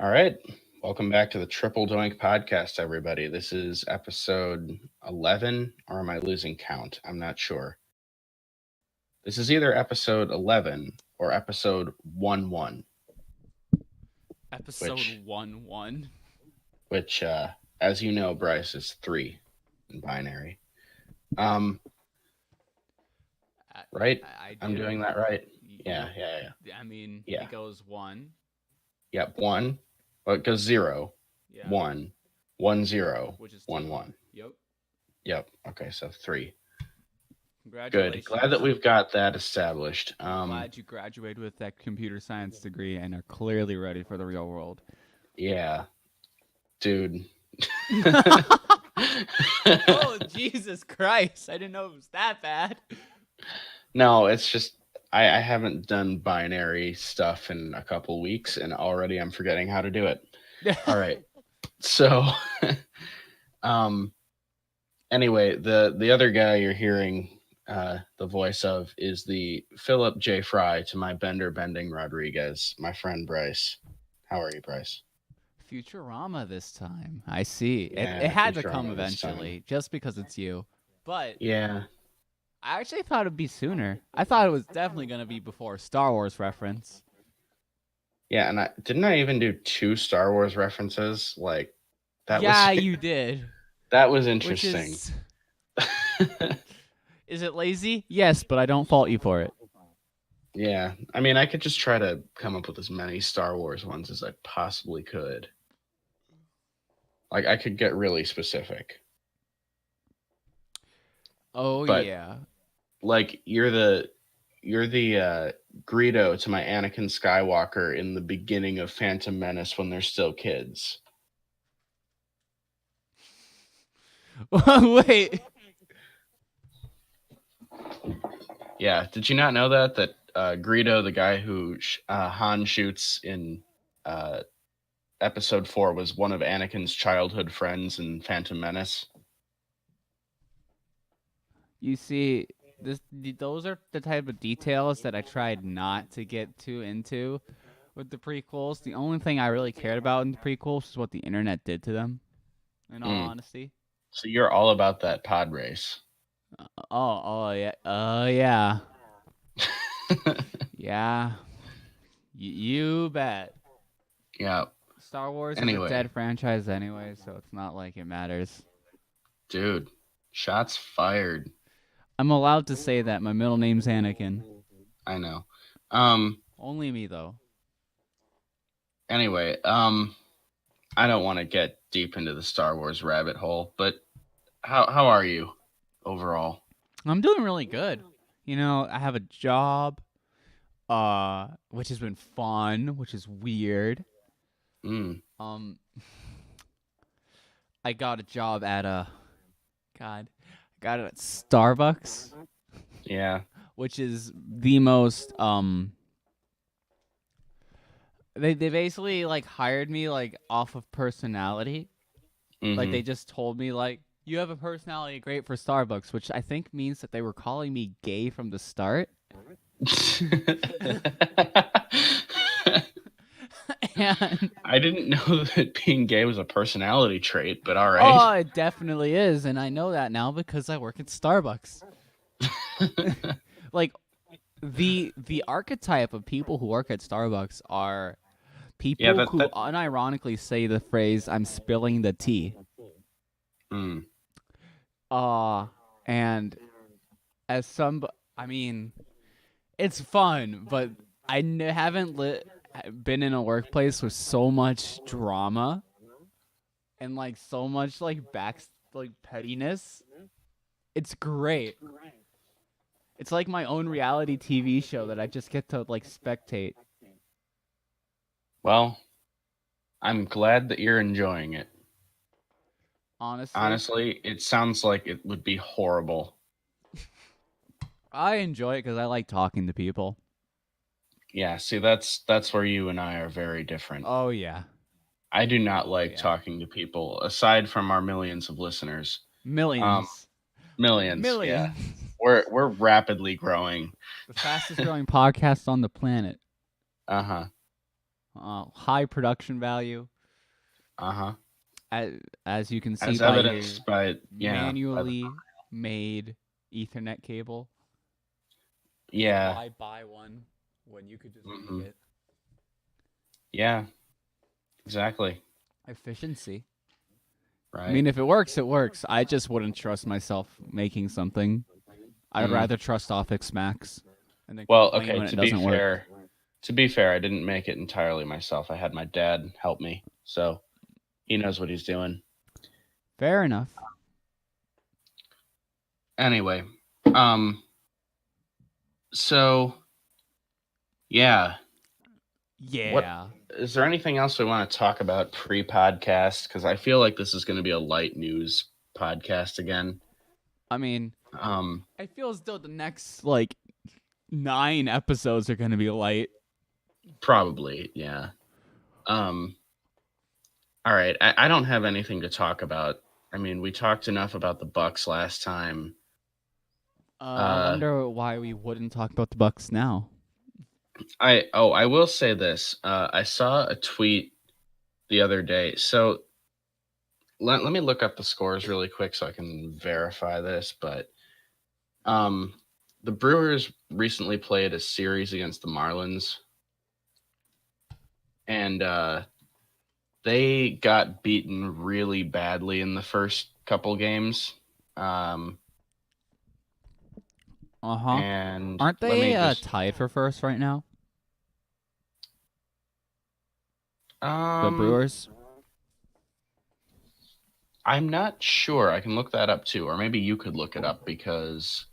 All right. Welcome back to the Triple Doink podcast, everybody. This is episode 11, or am I losing count? I'm not sure. This is either episode 11 or episode 1 1, Episode which, 1-1. which, as you know, Bryce, is 3 in binary. Um, I, right? I I'm do. doing that right. You, Yeah, yeah, yeah. I mean, Yeah. it goes 1. Yep. 1. Well, it goes 0, Yeah. 1, 1, 0, Which is 1, 2. 1. Yep. Yep. Okay, so 3. Good. Glad Congratulations. that we've got that established. I'm glad you graduated with that computer science degree and are clearly ready for the real world. Yeah, dude. Oh, Jesus Christ. I didn't know it was that bad. No, it's just I haven't done binary stuff in a couple weeks, and already I'm forgetting how to do it. All right, so um, anyway, the other guy you're hearing the voice of is the Philip J. Fry to my Bender Bending Rodriguez, my friend Bryce. How are you, Bryce? Futurama this time. I see. It Yeah, had to come Futurama this time. eventually, just because it's you. But Yeah, I actually thought it'd be sooner. I thought it was definitely going to be before Star Wars reference. yeah, and I even do 2 Star Wars references. Like that was Yeah, you did. that was Which interesting. is. Is it lazy? Yes, but I don't fault you for it. Yeah, I mean, I could just try to come up with as many Star Wars ones as I possibly could. Like, I could get really specific, Oh, but yeah. like, you're the Greedo to my Anakin Skywalker in the beginning of Phantom Menace when they're still kids. Wait. Yeah, did you not know that Greedo, the guy who Han shoots in uh, Episode 4, was one of Anakin's childhood friends in Phantom Menace? You see, those are the type of details that I tried not to get too into with the prequels. The only thing I really cared about in the prequels is what the internet did to them, in all Mm. honesty. So you're all about that pod race. Oh, yeah. Yeah. Yeah. You bet. Yeah. Star Wars is a Anyway, dead franchise anyway, so it's not like it matters. dude, shots fired. I'm allowed to say that my middle name's Anakin. I know. Only me though. Anyway, I don't want to get deep into the Star Wars rabbit hole, but how are you overall? I'm doing really good. You know, I have a job, which has been fun, which is weird. Mm, Um, I got a job at God, I got it at Starbucks, yeah. which is the most They basically like hired me like off of personality. Like Mm-hmm. they just told me like you have a personality great for Starbucks, which I think means that they were calling me gay from the start. And I didn't know that being gay was a personality trait, but all right. oh, it definitely is, and I know that now because I work at Starbucks. Like the archetype of people who work at Starbucks are Yeah, people who that. unironically say the phrase "I'm spilling the tea." Mm, Uh and as some, I mean, it's fun, but haven't been in a workplace with so much drama and like so much like like pettiness. It's great. It's like my own reality TV show that I just get to like spectate. well, I'm glad that you're enjoying it. Honestly, Honestly, it sounds like it would be horrible. I enjoy it because I like talking to people. Yeah, see, that's where you and I are very different. Oh yeah, I do not oh like yeah, talking to people, aside from our millions of listeners. Um, millions, millions, yeah. millions. We're rapidly growing. The fastest growing podcast on the planet. Uh huh. high production value, Uh-huh. as you can see As by your evidenced by, yeah, by the, manually made Ethernet cable. yeah. Why buy one when you could just make Hmm. it? Yeah, exactly. Efficiency. I Right. mean, if it works, it works. I just wouldn't trust myself making something. I'd Mm. rather trust Office Max and then Well, complain okay, when it doesn't work. to be fair, I didn't make it entirely myself. I had my dad help me. So he knows what he's doing. Fair enough. Anyway, um, so yeah, what Yeah. is there anything else we want to talk about pre-podcast? Because I feel like this is going to be a light news podcast again. I mean, Um, I feel as though the next like 9 episodes are gonna be light. Probably, yeah. Um, all right, I don't have anything to talk about. I mean, we talked enough about the Bucks last time. I Uh, wonder why we wouldn't talk about the Bucks now. I will say this. I saw a tweet the other day. So let me look up the scores really quick so I can verify this. But um, the Brewers recently played a series against the Marlins, and they got beaten really badly in the first couple games. Um, Uh huh. and Aren't let me they just tied for first right now? The um, Brewers. I'm not sure. I can look that up too, or maybe you could look it up because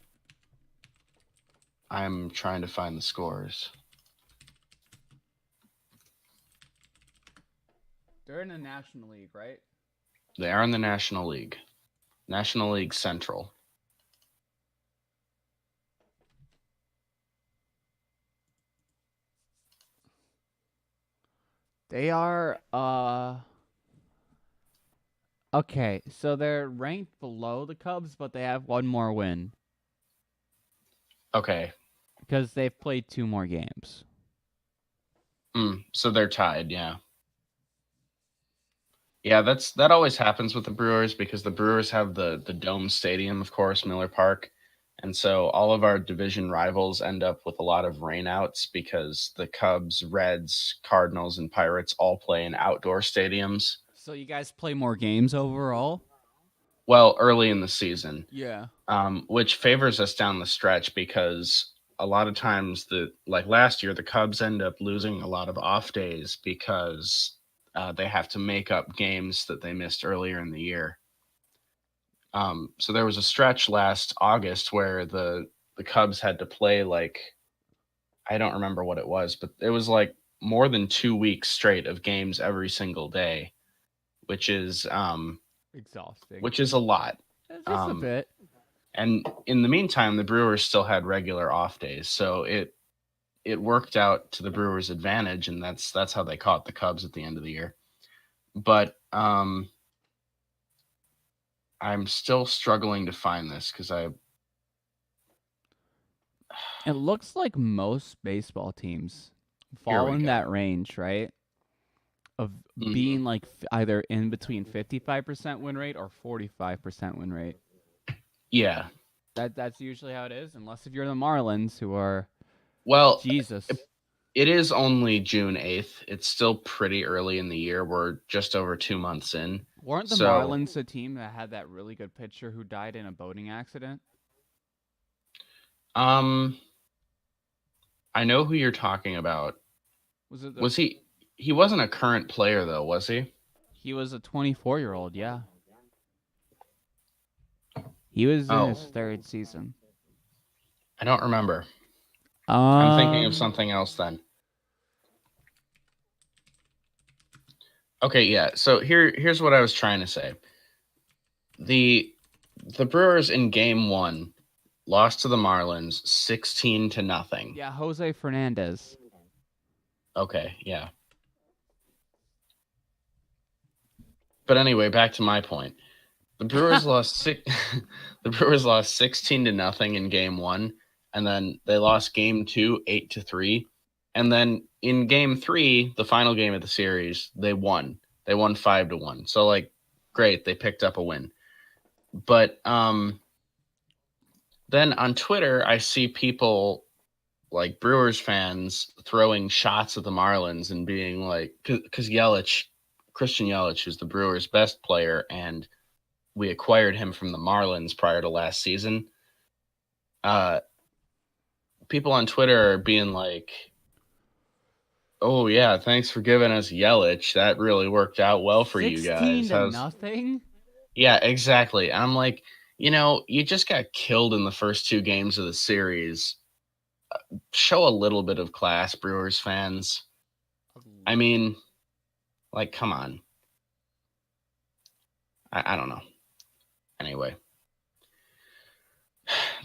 I'm trying to find the scores. They're in the National League, right? They are in the National League, National League Central. They are. Okay, so they're ranked below the Cubs, but they have one more win Okay. because they've played 2 more games. So they're tied, yeah. Yeah, that always happens with the Brewers because the Brewers have the dome stadium, of course, Miller Park. And so all of our division rivals end up with a lot of rainouts because the Cubs, Reds, Cardinals, and Pirates all play in outdoor stadiums. So you guys play more games overall? Well, early in the season, Yeah. which favors us down the stretch because a lot of times like last year the Cubs end up losing a lot of off days because they have to make up games that they missed earlier in the year. So there was a stretch last August where the Cubs had to play like I don't remember what it was, but it was like more than 2 weeks straight of games every single day, which is Exhausting. which is a lot. Just a Um, bit. and in the meantime, the Brewers still had regular off days, so it worked out to the Brewers' advantage, and that's how they caught the Cubs at the end of the year. But I'm still struggling to find this because I It looks like most baseball teams here fall we in go. that range, right? Of Mhm. being like either in between 55% win rate or 45% win rate. Yeah. That's usually how it is, unless if you're the Marlins, who are Well, Jesus. it is only June 8th. It's still pretty early in the year. We're just over 2 months in. Weren't the So, Marlins a team that had that really good pitcher who died in a boating accident? um, I know who you're talking about. Was it the? Was he wasn't a current player though, was he? He was a 24-year-old. Yeah, he was in his Oh, third season. I don't remember. I'm thinking of Um. something else then. Okay, yeah. So here's what I was trying to say. The the Brewers in game 1 lost to the Marlins 16 to nothing. Yeah, Jose Fernandez. Okay, yeah. But anyway, back to my point. The Brewers lost six, the Brewers lost 16 to nothing in game 1, and then they lost game 2 8-3. And then in game 3, the final game of the series, they won. They won 5-1. So like great, they picked up a win. But then on Twitter, I see people like Brewers fans throwing shots at the Marlins and being like, because Christian Yelich, who's the Brewers' best player, and we acquired him from the Marlins prior to last season. People on Twitter are being like, "Oh yeah, thanks for giving us Yelich. That really worked out well for you 16 guys." to How's nothing? Yeah, exactly. And I'm like, you just got killed in the first 2 games of the series. Show a little bit of class, Brewers fans. I mean, like, come on. I don't know. Anyway,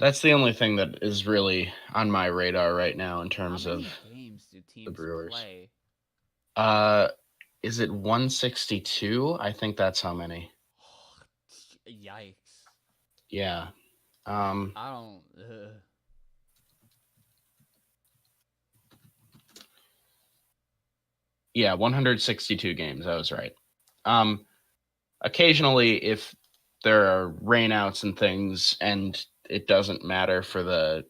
that's the only thing that is really on my radar right now in How terms of many games do the teams Brewers. play? Uh, is it 162? I think that's how many. Yikes. Yeah. Um, I don't. yeah, 162 games. I was right. Um, Occasionally, if there are rainouts and things, and it doesn't matter for the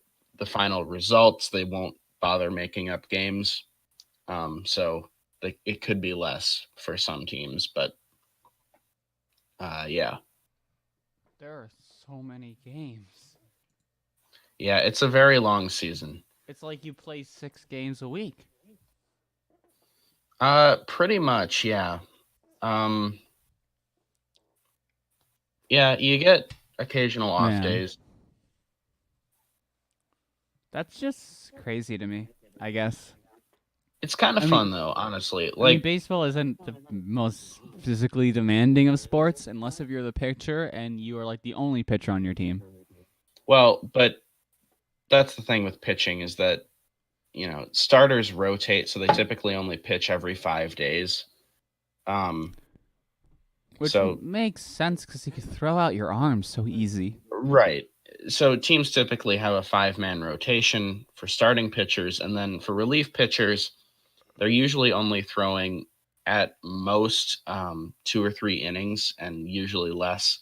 final results, they won't bother making up games. So it could be less for some teams, but yeah, There are so many games. yeah, it's a very long season. It's like you play 6 games a week. Pretty much, yeah. Um, yeah, you get occasional off Man, days. that's just crazy to me, I guess. It's kind of I mean, fun though, honestly. I mean, Like, baseball isn't the most physically demanding of sports unless if you're the pitcher and you are like the only pitcher on your team. well, but that's the thing with pitching is that starters rotate, so they typically only pitch every 5 days. Um, Which so makes sense because you can throw out your arms so easy. right, so teams typically have a 5-man rotation for starting pitchers, and then for relief pitchers, they're usually only throwing at most 2 or 3 innings, and usually less.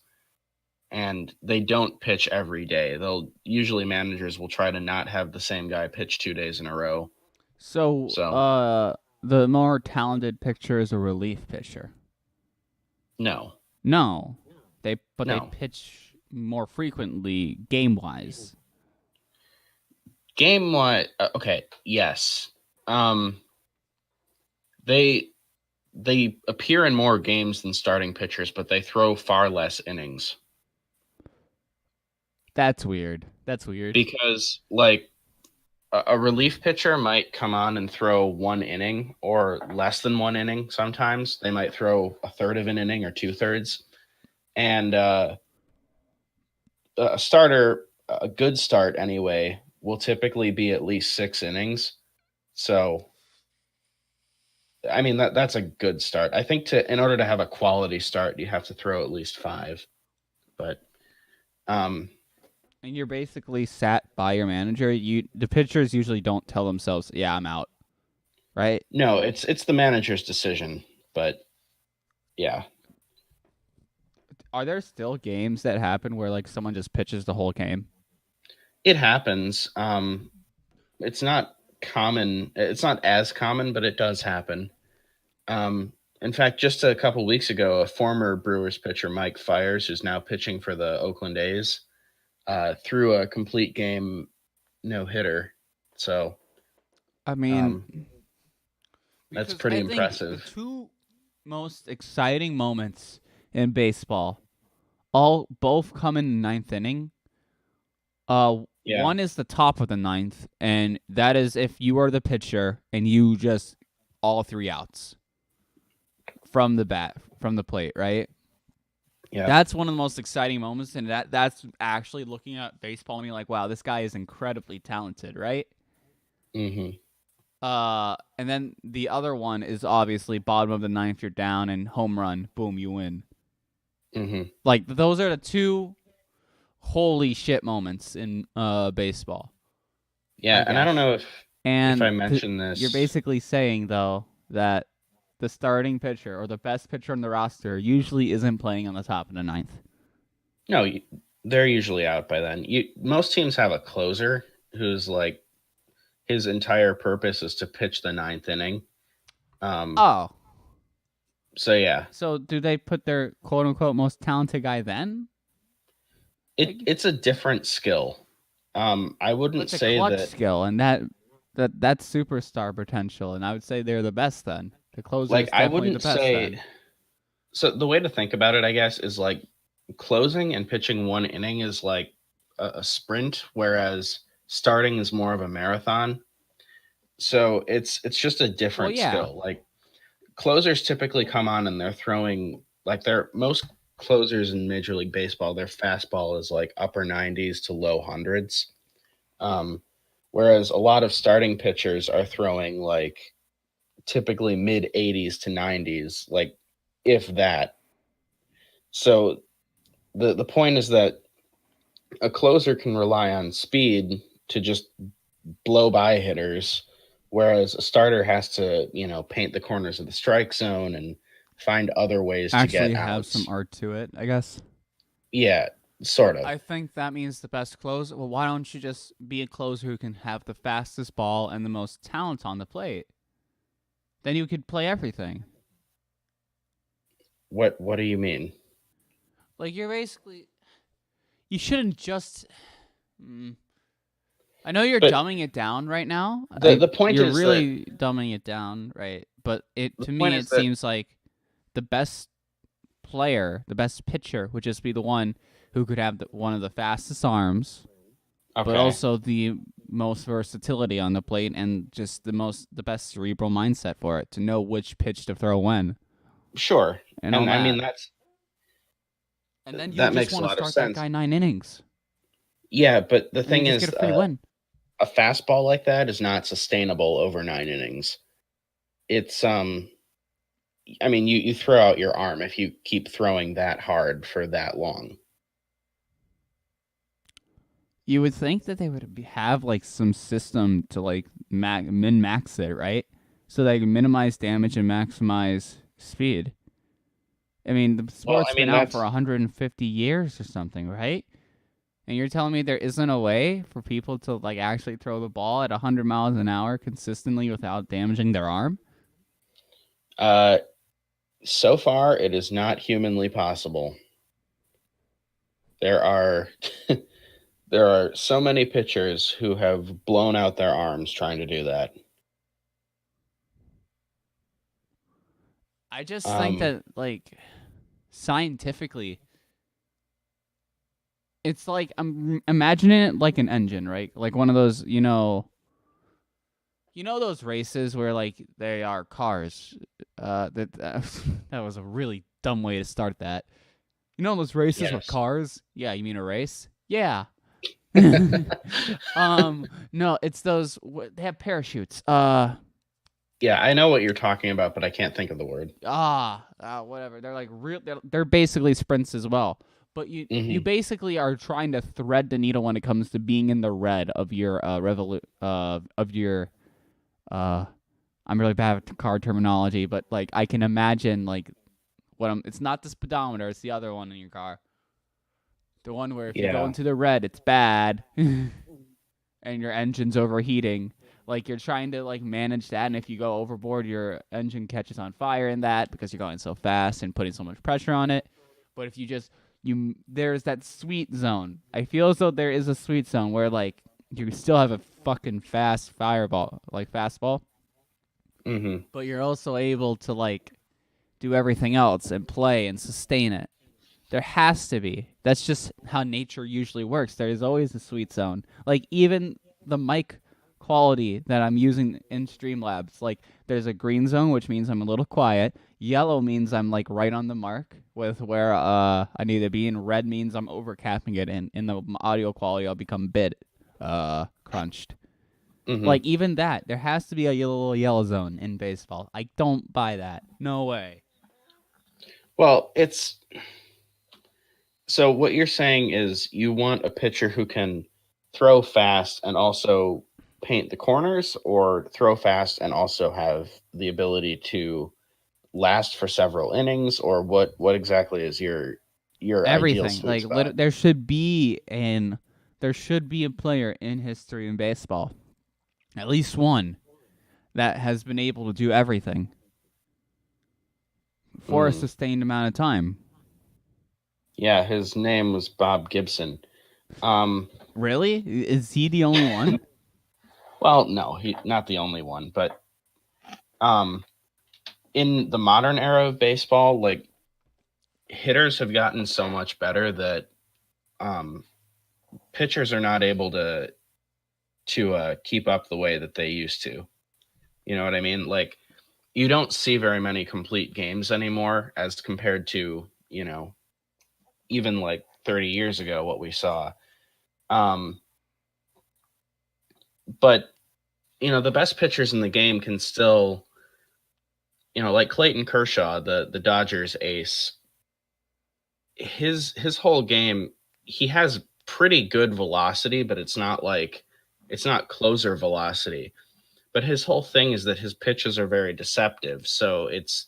And they don't pitch every day. They'll usually managers will try to not have the same guy pitch 2 days in a row. So, So the more talented pitcher is a relief pitcher. no, No, they no. pitch more frequently game wise. Game wise, okay, yes. Um, they they appear in more games than starting pitchers, but they throw far less innings That's weird. That's weird. because like a relief pitcher might come on and throw 1 inning or less than 1 inning. Sometimes they might throw a third of an inning or 2/3, and a starter, a good start anyway, will typically be at least 6 innings. So I mean that's a good start. I think to in order to have a quality start, you have to throw at least 5. But um, And you're basically sat by your manager. The pitchers usually don't tell themselves, "Yeah, I'm out." Right? no, it's the manager's decision. But yeah, Are there still games that happen where like someone just pitches the whole game? it happens. It's not common. It's not as common, but it does happen. In fact, just a couple weeks ago, a former Brewers pitcher, Mike Fiers, who's now pitching for the Oakland A's, threw a complete game no hitter. So I mean, um, that's because pretty I think the impressive. two most exciting moments in baseball all both come in the ninth inning. Yeah. One is the top of the ninth, and that is if you are the pitcher and you just all 3 outs from the plate, right? Yeah. That's one of the most exciting moments, and that's actually looking at baseball and being like, wow, this guy is incredibly talented, right? Hmm. And then the other one is obviously bottom of the ninth, you're down, and home run, boom, you win. Hmm. Like those are the two holy shit moments in baseball, I Yeah, and I don't guess. know if if I And mention you're this, basically saying though that the starting pitcher or the best pitcher on the roster usually isn't playing on the top of the ninth. no, they're usually out by then. Most teams have a closer who's like his entire purpose is to pitch the ninth inning. Um, Oh, so yeah, so do they put their quote unquote most talented guy then? Like, it's a different skill. I but wouldn't it's a say clutch that skill, and that's superstar potential, and I would say they're the best. Then the closer like is I definitely the wouldn't best. say Then so. The way to think about it, I guess, is like closing and pitching one inning is like a sprint, whereas starting is more of a marathon. So it's just a well, different yeah, skill. Like closers typically come on and they're throwing like their most closers in Major League Baseball, their fastball is like upper 90s to low hundreds. Um, whereas a lot of starting pitchers are throwing like typically mid 80s to 90s, like if that. So the point is that a closer can rely on speed to just blow by hitters, whereas a starter has to, paint the corners of the strike zone and find other ways to actually get have some outs. art to it, I guess. Yeah, sort of. I think that means the best closer. Well, why don't you just be a closer who can have the fastest ball and the most talent on the plate? Then you could play everything. What do you mean? Like you're basically you shouldn't just. Mm, I know you're But dumbing it down right now. the point You're is that really dumbing it down, right? But it the to point me is it that seems like the best player, the best pitcher would just be the one who could have one of the fastest arms, but okay, also the most versatility on the plate and just the best cerebral mindset for it to know which pitch to throw when sure. and all And I mean that. that's And then you that just makes a want to lot of start that sense. guy 9 innings, Yeah, but the and you thing just get is, a free win. a fastball like that is not sustainable over 9 innings. It's I mean, you throw out your arm if you keep throwing that hard for that long. You would think that they would have like some system to like min max it, right? So they can minimize damage and maximize speed. I mean, the Well, sport's I been mean out for that's 150 years or something, right? And you're telling me there isn't a way for people to like actually throw the ball at 100 miles an hour consistently without damaging their arm? uh so far it is not humanly possible. There are there are so many pitchers who have blown out their arms trying to do that. I just think Um that like scientifically it's like I'm imagining it like an engine, right? Like one of those, those races where like they are cars. That was a really dumb way to start that. You know those races with yes. cars? Yeah, you mean a race? Yeah. No, it's those. They have parachutes. Yeah, I know what you're talking about, but I can't think of the word. Whatever. They're like real. They're basically sprints as well. But you Hmm. basically are trying to thread the needle when it comes to being in the red of your of your uh. I'm really bad at car terminology, but like I can imagine like what I'm. It's not the speedometer. It's the other one in your car. The one where if you go Yeah. into the red, it's bad, and your engine's overheating. Like you're trying to like manage that, and if you go overboard, your engine catches on fire in that because you're going so fast and putting so much pressure on it. But if you just there's that sweet zone. I feel as though there is a sweet zone where like you still have a fucking fast fireball, like fastball, Hmm. but you're also able to like do everything else and play and sustain it. There has to be. That's just how nature usually works. There is always a sweet zone. Like even the mic quality that I'm using in Streamlabs, like there's a green zone, which means I'm a little quiet. Yellow means I'm like right on the mark with where I need to be, and red means I'm overcapping it, and in the audio quality I'll become bit crunched. Hmm. Like even that, there has to be a little yellow zone in baseball. I don't buy that. No way. Well, it's so what you're saying is you want a pitcher who can throw fast and also paint the corners or throw fast and also have the ability to last for several innings, or what exactly is your ideal Everything. sweet spot? There should be a player in history in baseball, at least one, that has been able to do everything for a Mm. sustained amount of time. Yeah, his name was Bob Gibson. Um, Really? Is he the only one? well, no, he not the only one, but um, in the modern era of baseball, like hitters have gotten so much better that um, pitchers are not able to keep up the way that they used to. You know what I mean? Like you don't see very many complete games anymore as compared to, even like 30 years ago what we saw. Um, but the best pitchers in the game can still, like Clayton Kershaw, the Dodgers ace, his whole game, he has pretty good velocity, but it's not closer velocity. But his whole thing is that his pitches are very deceptive, so it's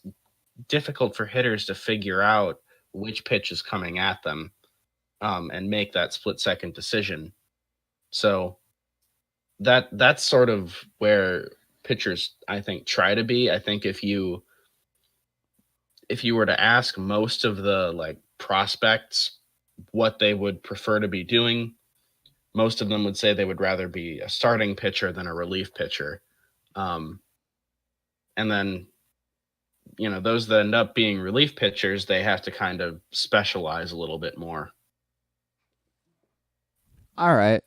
difficult for hitters to figure out which pitch is coming at them, and make that split second decision. So that's sort of where pitchers, I think, try to be. I think if you were to ask most of the like prospects what they would prefer to be doing, most of them would say they would rather be a starting pitcher than a relief pitcher. Um, and then, those that end up being relief pitchers, they have to kind of specialize a little bit more. All right.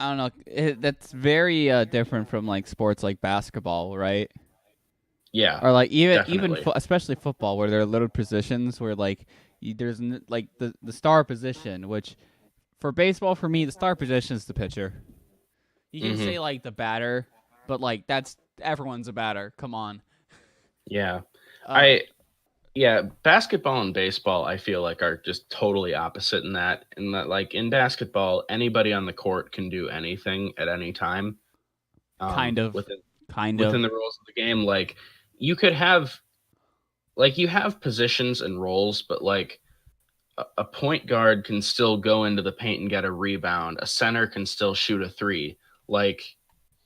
I don't know. That's very different from like sports like basketball, right? Yeah, Or like definitely. especially football, where there are little positions where like like the star position, which for baseball for me the star position is the pitcher. You can Hmm. say like the batter, but like that's everyone's a batter. Come on. Yeah. Uh, I Yeah, basketball and baseball I feel like are just totally opposite in that like in basketball anybody on the court can do anything at any time, kind of, within kind of. within the rules of the game. Like you could have like you have positions and roles, but like a point guard can still go into the paint and get a rebound. A center can still shoot a three. Like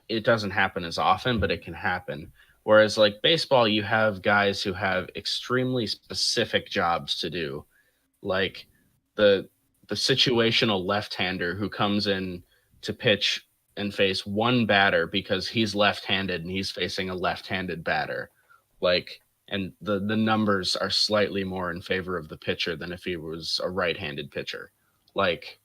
it doesn't happen as often, but it can happen. Whereas like baseball, you have guys who have extremely specific jobs to do, like the the situational left-hander who comes in to pitch and face one batter because he's left-handed and he's facing a left-handed batter. Like and the numbers are slightly more in favor of the pitcher than if he was a right-handed pitcher. Like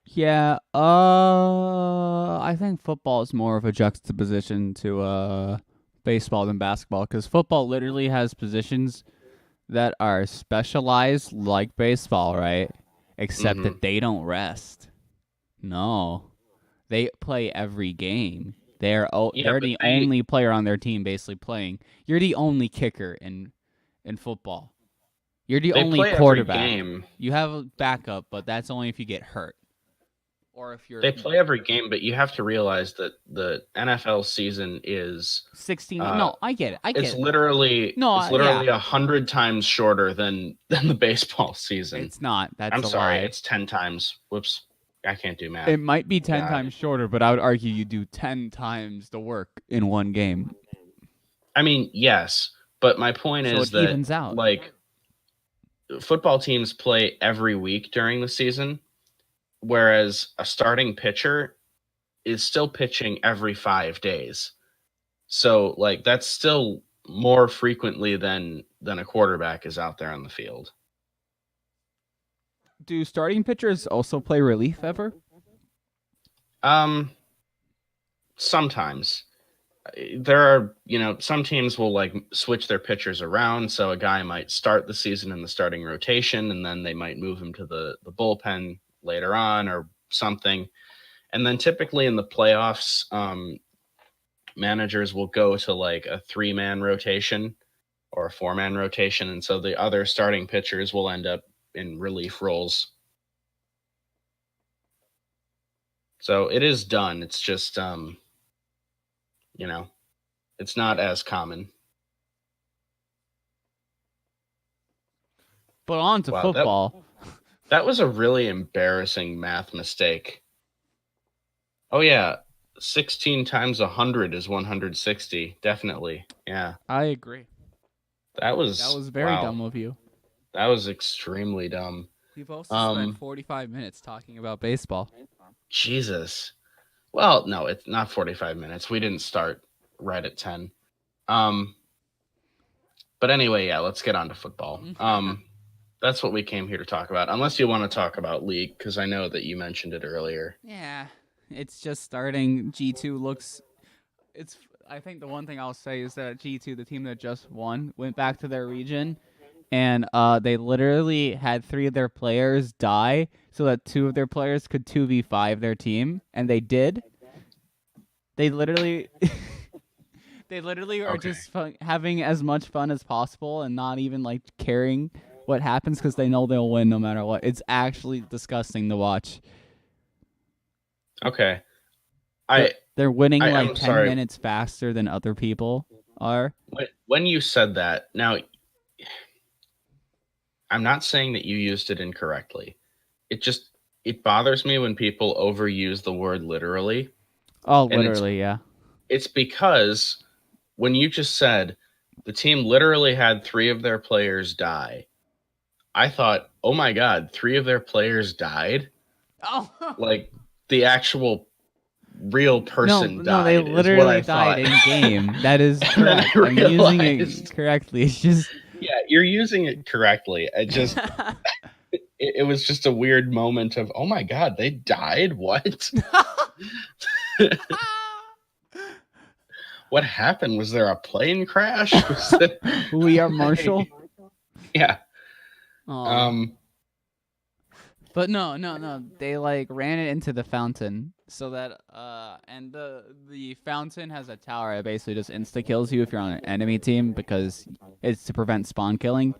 Yeah. I think football is more of a juxtaposition to baseball than basketball because football literally has positions that are specialized like baseball, right? Except mhm. that they don't rest. No, they play every game. Yeah, They're but the only player on their team basically playing. You're the only kicker in football. You're the they only play every quarterback. game. You have a backup, but that's only if you get hurt or if you're They play every game, but you have to realize that the NFL season is 16. uh No, I get it. I it's get it. literally No, it's yeah, literally 100 times shorter than the baseball season. it's not. That's I'm a sorry, lie. it's 10 times. Whoops, I can't do It math. might be 10 God, times shorter, but I would argue you do 10 times the work in one game. I mean yes, but my point So is it that evens out. like football teams play every week during the season, whereas a starting pitcher is still pitching every 5 days. So like that's still more frequently than a quarterback is out there on the field. Do starting pitchers also play relief ever? Um, sometimes there are, some teams will like switch their pitchers around. So a guy might start the season in the starting rotation and then they might move him to the bullpen later on or something. And then typically in the playoffs, managers will go to like a 3-man rotation or a 4-man rotation. And so the other starting pitchers will end up in relief roles. So it is done. It's just you know, it's not as common. But on to Wow, football. that was a really embarrassing math mistake. Oh yeah, 16 times 100 is 160. Definitely. Yeah. I agree. That That was was very wow. dumb of you. That was extremely dumb. We've also spent Um 45 minutes talking about baseball. Jesus. Well, no, it's not 45 minutes. We didn't start right at 10. Um but anyway, yeah, let's get on to football. That's what we came here to talk about. Unless you want to talk about league cuz I know that you mentioned it earlier. Yeah, it's just starting. G2 looks. It's. I think the one thing I'll say is that G2, the team that just won, went back to their region, and they literally had 3 of their players die so that 2 of their players could 2v5 their team, and they did. They literally. They literally are Okay. just having as much fun as possible and not even like caring what happens because they know they'll win no matter what. It's actually disgusting to watch. Okay. They're I they're winning I like am 10 sorry. minutes faster than other people are. When you said that, now I'm not saying that you used it incorrectly. It just it bothers me when people overuse the word literally, Oh, and literally, yeah. it's because when you just said the team literally had 3 of their players die, I thought, "Oh my god, 3 of their players died?" Oh. Like the actual real No, person no, they died is what literally I died thought. in game. That is And then correct. I I'm using it realized, correctly. It's just yeah, you're using it correctly. It was just a weird moment of, oh my god, they died. What? What happened? Was there a plane crash? Was there, We are like, Marshall. yeah. Aw. Um. But no, no, no. They like ran it into the fountain so that and the fountain has a tower that basically just insta kills you if you're on an enemy team because it's to prevent spawn killing.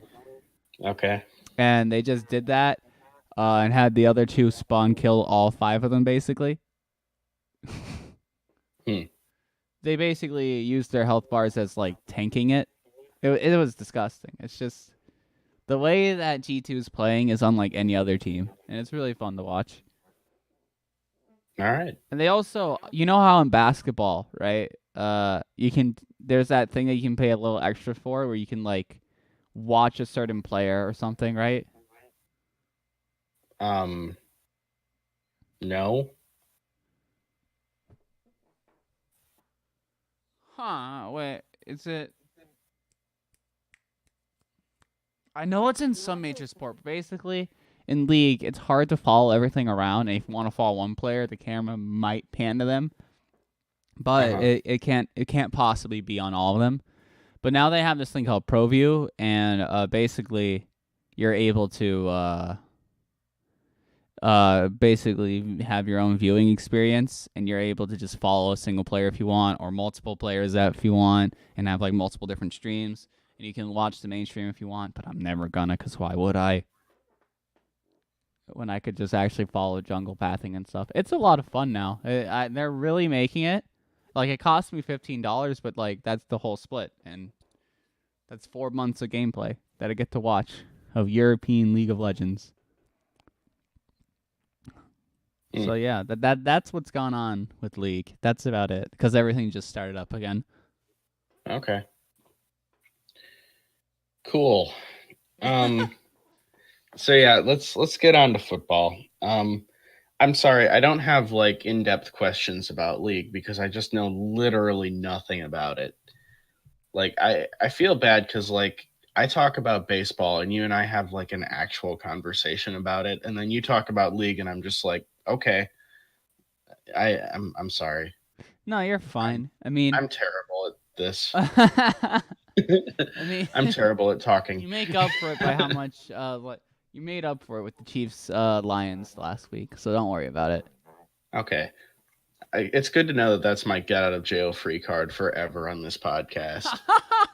Okay. And they just did that and had the other 2 spawn kill all 5 of them basically. Hmm. They basically used their health bars as like tanking it. It was disgusting. It's just the way that G2 is playing is unlike any other team, and it's really fun to watch. All right. And they also, you know how in basketball, right? You can there's that thing that you can pay a little extra for, where you can like watch a certain player or something, right? Um. No. Huh? Wait, is it? I know it's in some major sport, but basically in League, it's hard to follow everything around, and if you want to follow one player, the camera might pan to them, Uh but huh. it can't possibly be on all of them. But now they have this thing called ProView, and basically you're able to basically have your own viewing experience, and you're able to just follow a single player if you want, or multiple players if you want, and have like multiple different streams. And you can watch the main stream if you want, but I'm never gonna, cause why would I? When I could just actually follow jungle pathing and stuff. It's a lot of fun now. They're really making it. Like it cost me $15, but like that's the whole split, and that's 4 months of gameplay that I get to watch of European League of Legends. So Hmm. yeah, that's what's gone on with League. That's about it because everything just started up again. Okay. Cool. Um. So yeah, let's get on to football. I'm sorry, I don't have like in-depth questions about league because I just know literally nothing about it. Like I feel bad because like I talk about baseball and you and I have like an actual conversation about it, and then you talk about league and I'm just like, okay, I'm sorry. No, you're I'm fine. I mean, I'm terrible at this. I mean, I'm terrible at talking. you make up for it by how much what you made up for it with the Chiefs Lions last week. So don't worry about it. Okay. It's good to know that that's my get out of jail free card forever on this podcast.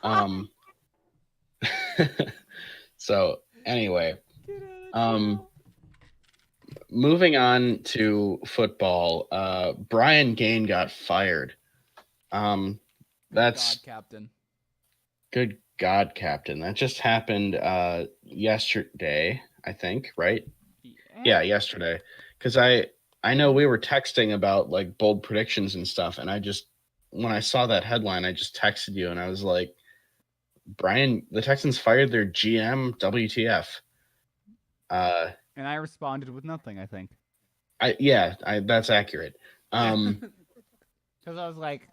Um, so anyway, Get out of um, jail. moving on to football, Brian Gain got fired. Um, Good God, that's Captain. good God, Captain. That just happened yesterday, I think, right? Yeah. Yeah, yesterday. Because I know we were texting about like bold predictions and stuff, and I just when I saw that headline, I just texted you and I was like, Brian, the Texans fired their GM. WTF? Uh, And I responded with nothing, I think. that's accurate. Um, Because I was like,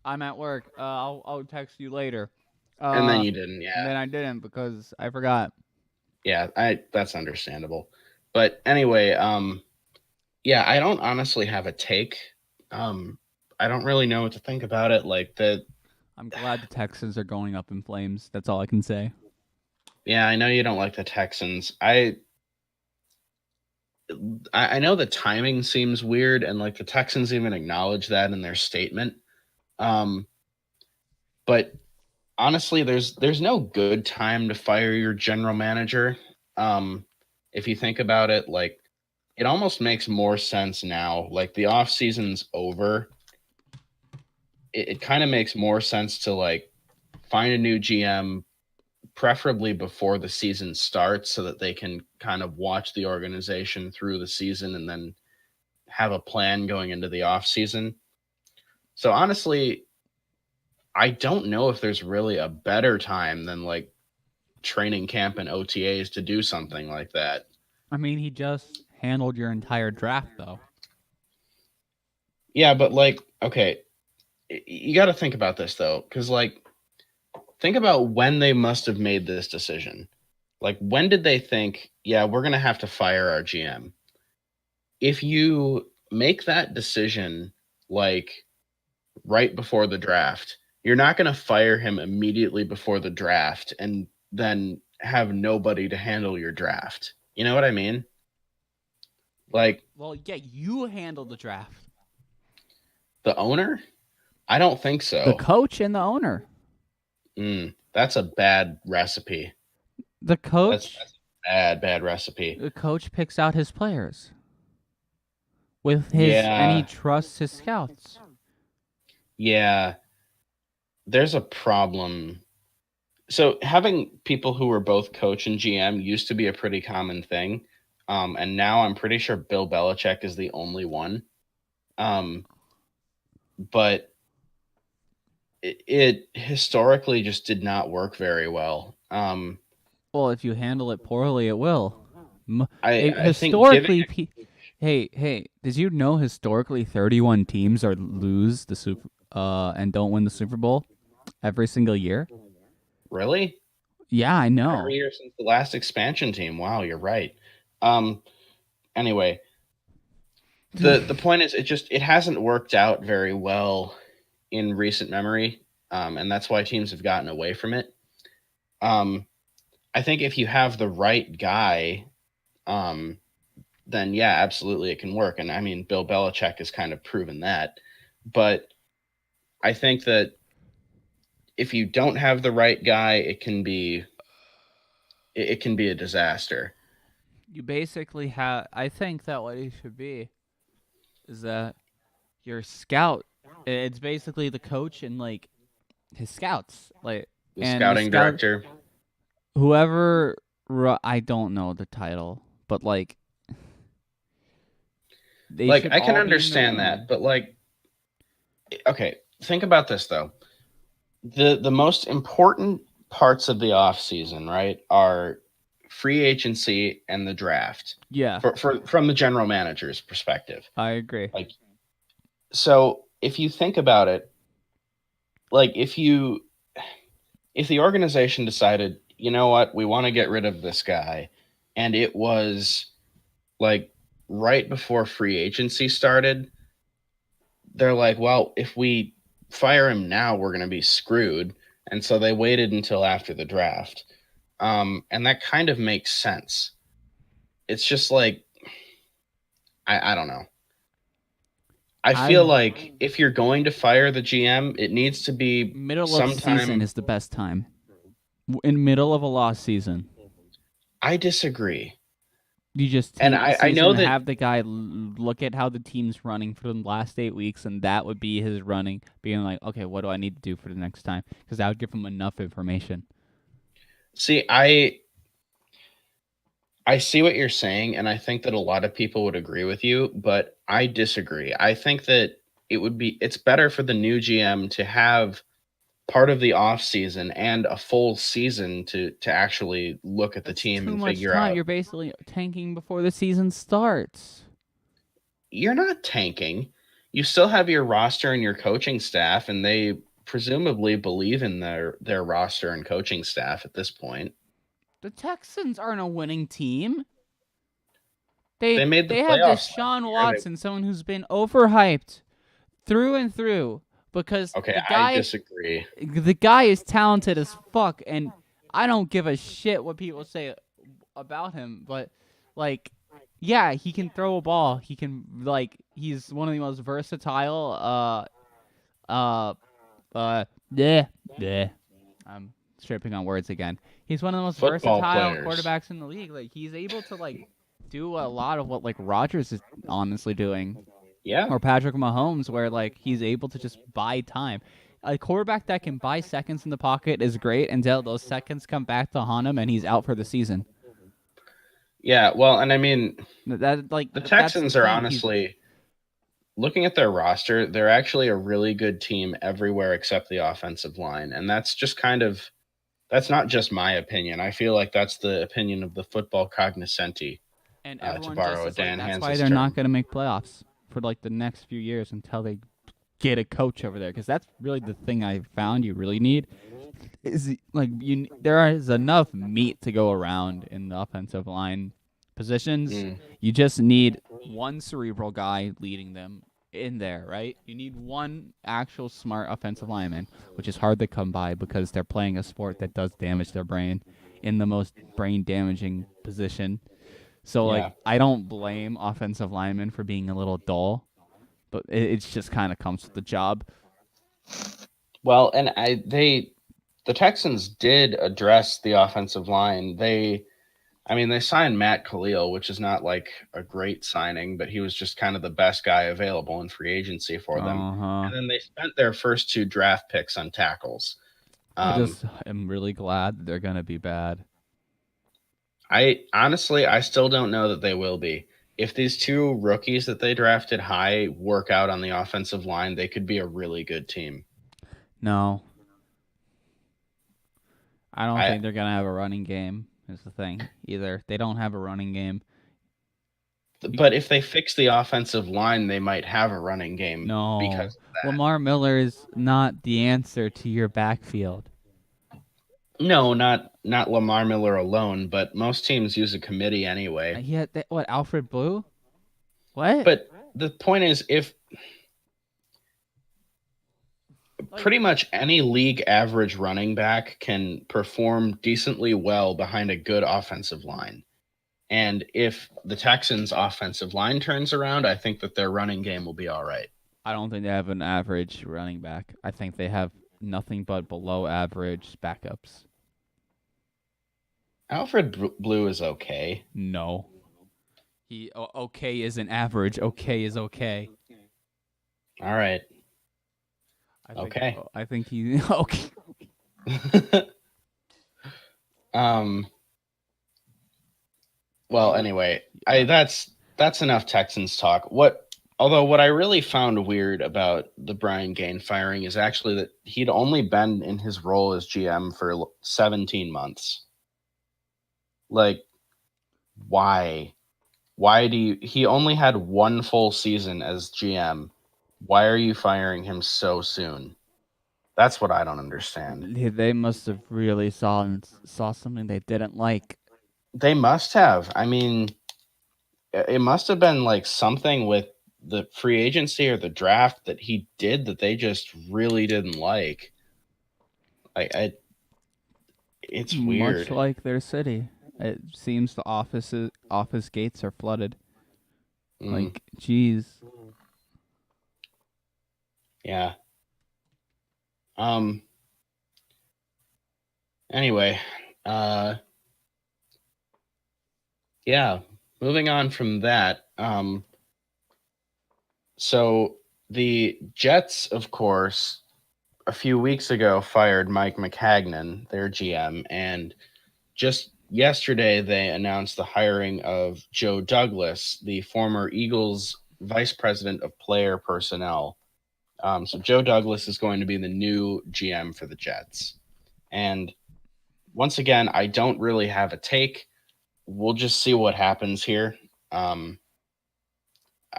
I'm at work. I'll text you later. and then Uh, you didn't. and Yeah, then I didn't because I forgot. yeah. I that's understandable. But anyway, yeah, I don't honestly have a take. Um, I don't really know what to think about it. Like the I'm glad the Texans are going up in flames. That's all I can say. Yeah, I know you don't like the Texans. I know the timing seems weird, and like the Texans even acknowledge that in their statement. Um, but honestly, there's no good time to fire your general manager. If you think about it, like it almost makes more sense now. Like the off season's over. It kind of makes more sense to like find a new GM, preferably before the season starts, so that they can kind of watch the organization through the season and then have a plan going into the off season. So honestly, I don't know if there's really a better time than like training camp and OTAs to do something like that. I mean, he just handled your entire draft, though. Yeah, but like, okay, you got to think about this though, because like, think about when they must have made this decision. Like, when did they think, yeah, we're going to have to fire our GM? If you make that decision, like, right before the draft, you're not going to fire him immediately before the draft and then have nobody to handle your draft. You know what I mean? Like Well, yeah, you handled the draft. the owner? I don't think The so. coach and the owner. That's a bad recipe. The That's coach, that's a bad recipe. the coach picks out his players with his, and he Yeah, trusts his scouts. yeah. There's a problem. So having people who were both coach and GM used to be a pretty common thing. And now I'm pretty sure Bill Belichick is the only one. Um, but it historically just did not work very well. Well, if you handle it poorly, it will. I think giving Historically, hey, did you know historically 31 teams are lose the super and don't win the Super Bowl every single year? really Yeah, I every know. year since the last expansion team. Wow, you're right. Um, anyway, the point is it hasn't worked out very well in recent memory, and that's why teams have gotten away from it. Um, I think if you have the right guy, um, then yeah, absolutely it can work. And I mean, Bill Belichick has kind of proven that. But I think that if you don't have the right guy, it can be a disaster. You basically have. I think that what he should be is that your scout. It's basically the coach and like his scouts, like The and the scouting scout director, whoever. I don't know the title, but like they like should I can all be in the understand that, room. but like, okay, think about this though. The most important parts of the off season, right, are free agency and the draft Yeah, for from the general manager's perspective. I agree. Like, so if you think about it, like if the organization decided, you know what, we want to get rid of this guy, and it was like right before free agency started, they're like, well, if we fire him now, we're going to be screwed. And so they waited until after the draft. And that kind of makes sense. It's just like, I don't know. I feel I like if you're going to fire the GM, it needs to be Middle of season sometime. is the best time. In middle of a lost season. I disagree. You just And take the I season know and that. have the guy look at how the team's running for the last 8 weeks, and that would be his running, being like, okay, what do I need to do for the next time? Because that would give him enough information. See, I see what you're saying, and I think that a lot of people would agree with you, but I disagree. I think that it's better for the new GM to have part of the off season and a full season to actually look at the That's team too and much figure time. out. You're basically tanking before the season starts. You're not tanking. You still have your roster and your coaching staff, and they presumably believe in their roster and coaching staff at this point. The Texans aren't a winning team. They They made the they have playoffs last Deshaun year. Watson, someone who's been overhyped through and through, because Okay, the I guy disagree. the guy is talented as fuck, and I don't give a shit what people say about him, but like, yeah, he can throw a ball. He can, like, he's one of the most versatile uh yeah, yeah. I'm stripping on words again. He's one of the most Football versatile players. quarterbacks in the league. Like, he's able to, like, do a lot of what, like, Rodgers is honestly doing, Yeah. or Patrick Mahomes, where, like, he's able to just buy time. A quarterback that can buy seconds in the pocket is great until those seconds come back to haunt him and he's out for the season. Yeah, well, and I mean, the That's the Texans are thing. He's honestly looking at their roster, they're actually a really good team everywhere except the offensive line. And that's just that's not just my opinion. I feel like that's the opinion of the football cognoscenti, and to everyone just borrow a is like, Dan that's why Hans's they're not term. going to make playoffs for like the next few years until they get a coach over there, because that's really the thing I found you really need is, like, you there is enough meat to go around in the offensive line positions. Mm, You just need one cerebral guy leading them in there, right? You need one actual smart offensive lineman, which is hard to come by because they're playing a sport that does damage their brain in the most brain damaging position. So, like, yeah. I don't blame offensive linemen for being a little dull, but it's just kind of comes with the job. Well, and the Texans did address the offensive line. I mean, they signed Matt Khalil, which is not like a great signing, but he was just kind of the best guy available in free agency for them. Uh huh. And then they spent their first two draft picks on tackles. I Um, just am really glad that they're gonna be bad. I honestly, I still don't know that they will be. If these two rookies that they drafted high work out on the offensive line, they could be a really good team. No, I don't I think they're gonna have a running game. Is the thing either? They don't have a running game. but if they fix the offensive line, they might have a running game No, because of that. Lamar Miller is not the answer to your backfield. No, not Lamar Miller alone, but most teams use a committee anyway. He had that, what, Alfred Blue? What? But the point is, if Like, pretty much any league average running back can perform decently well behind a good offensive line. And if the Texans' offensive line turns around, I think that their running game will be all right. I don't think they have an average running back. I think they have nothing but below average backups. Alfred Blue is okay. No. Okay isn't average. Okay is okay. All right. I think Okay. I think he okay. um. Well, anyway, I Yeah. that's enough Texans talk. What I really found weird about the Brian Gain firing is actually that he'd only been in his role as GM for 17 months. Like, why? Why do you? He only had one full season as GM. Why are you firing him so soon? That's what I don't understand. They must have really saw something they didn't like. They must have. I mean, it must have been like something with the free agency or the draft that he did that they just really didn't like. It's Much weird. like their city. It seems the office gates are flooded. Mm, Like, geez. yeah. Um. Anyway, uh, yeah. moving on from that, so the Jets, of course, a few weeks ago fired Mike McCagnon, their GM, and just yesterday they announced the hiring of Joe Douglas, the former Eagles vice president of player personnel. So Joe Douglas is going to be the new GM for the Jets. And once again, I don't really have a take. We'll just see what happens here. Um,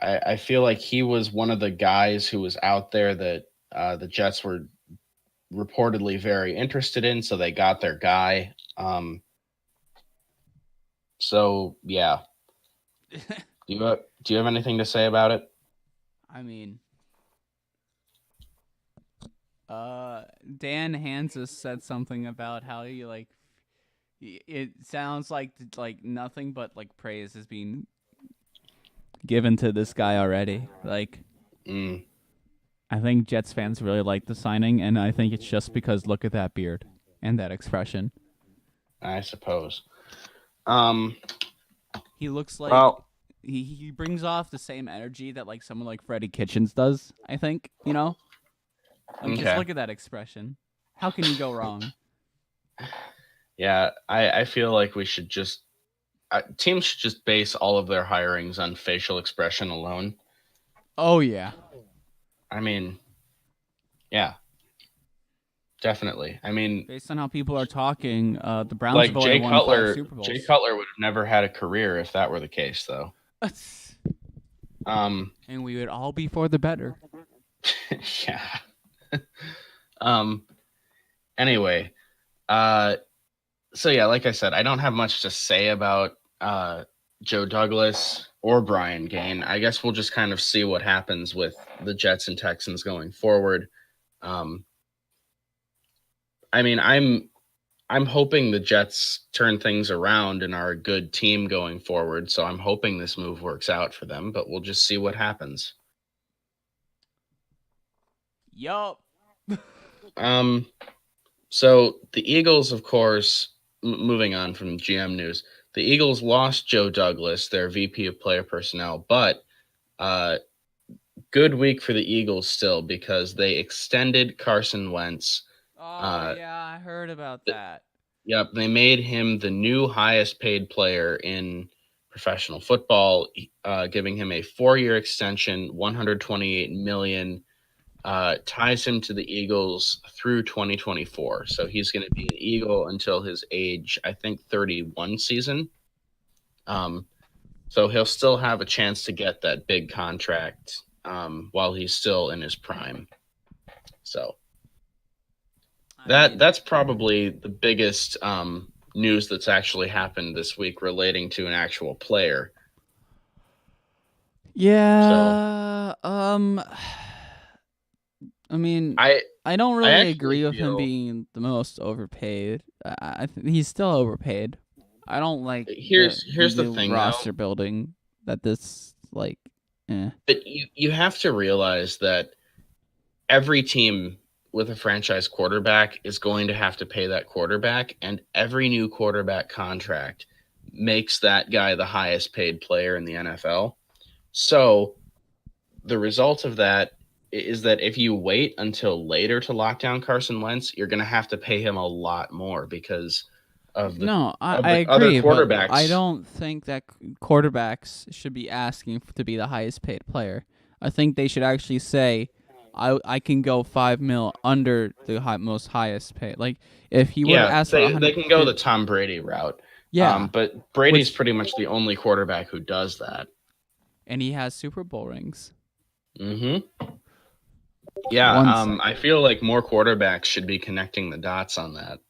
I feel like he was one of the guys who was out there that the Jets were reportedly very interested in, so they got their guy. So yeah, do you have anything to say about it? I mean, Dan Hansis said something about how he like it sounds like nothing but like praise is being given to this guy already. Like Mm, I think Jets fans really like the signing, and I think it's just because look at that beard and that expression. I suppose. Um, He looks like well, he brings off the same energy that like someone like Freddie Kitchens does. I think like just okay. look at that expression. How can you go wrong? Yeah, I feel like we should just teams should just base all of their hirings on facial expression alone. Oh yeah, I mean, yeah, definitely. I mean, based on how people are talking, the Browns have like only won 5 Super Jay Bowls. Cutler would have never had a career if that were the case, though. Um, And we would all be for the better. yeah. Um. Anyway, uh, so yeah, like I said, I don't have much to say about Joe Douglas or Brian Gain. I guess we'll just kind of see what happens with the Jets and Texans going forward. Um, I mean, I'm hoping the Jets turn things around and are a good team going forward. So I'm hoping this move works out for them, but we'll just see what happens. Yup. Um, so the Eagles, of course, moving on from GM news, the Eagles lost Joe Douglas, their VP of player personnel, but uh, good week for the Eagles still because they extended Carson Wentz. Oh Uh, yeah, I heard about that. Yep, they made him the new highest paid player in professional football, giving him a 4-year extension, 128 million, ties him to the Eagles through 2024. So he's going to be an Eagle until his age, I think, 31 season. Um, so he'll still have a chance to get that big contract while he's still in his prime. So I mean, that's probably the biggest news that's actually happened this week relating to an actual player. So yeah. I mean, I I don't I really actually agree with him feel being the most overpaid. He's still overpaid. I don't like here's the the thing though, roster building that this like. Eh. that you have to realize that every team with a franchise quarterback is going to have to pay that quarterback, and every new quarterback contract makes that guy the highest paid player in the NFL. So the result of that is that if you wait until later to lock down Carson Wentz, you're going to have to pay him a lot more because No, of I the other agree, but I quarterbacks. don't think that quarterbacks should be asking to be the highest paid player. I think they should actually say, I can go 5 mil under the most highest paid. Like if he were to Yeah, ask for a they hundred can go the fifty, Tom Brady route, yeah, but Brady's which pretty much the only quarterback who does that. and he has Super Bowl rings. Hmm. Yeah, One I second. feel like more quarterbacks should be connecting the dots on that.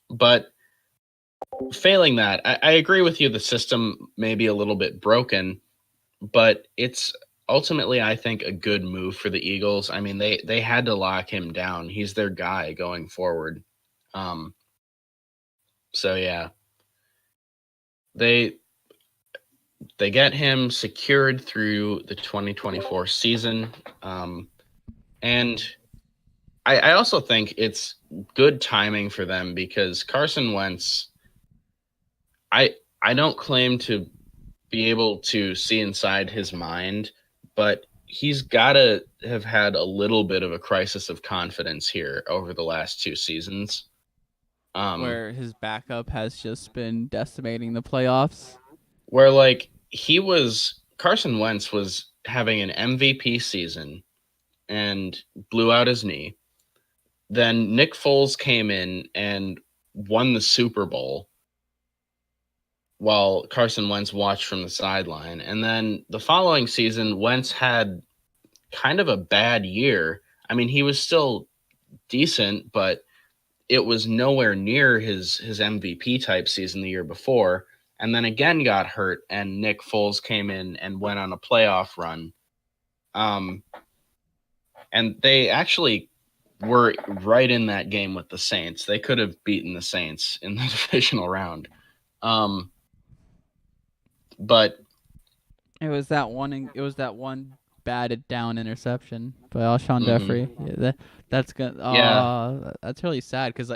But failing that, I agree with you. The system may be a little bit broken, but it's ultimately, I think, a good move for the Eagles. I mean, they had to lock him down. He's their guy going forward. Um, so yeah, they they get him secured through the 2024 season, and I also think it's good timing for them because Carson Wentz. I don't claim to be able to see inside his mind, but he's got to have had a little bit of a crisis of confidence here over the last 2 seasons. Um, where his backup has just been decimating the playoffs. where like Carson Wentz was having an MVP season and blew out his knee. Then Nick Foles came in and won the Super Bowl while Carson Wentz watched from the sideline. And then the following season, Wentz had kind of a bad year. I mean, he was still decent, but it was nowhere near his MVP type season the year before. And then again got hurt, and Nick Foles came in and went on a playoff run. Um, and they actually were right in that game with the Saints. They could have beaten the Saints in the divisional round. Um, but It was that one. It was that one batted down interception by Alshon Jeffrey. Yeah, that's good. yeah, That's really sad because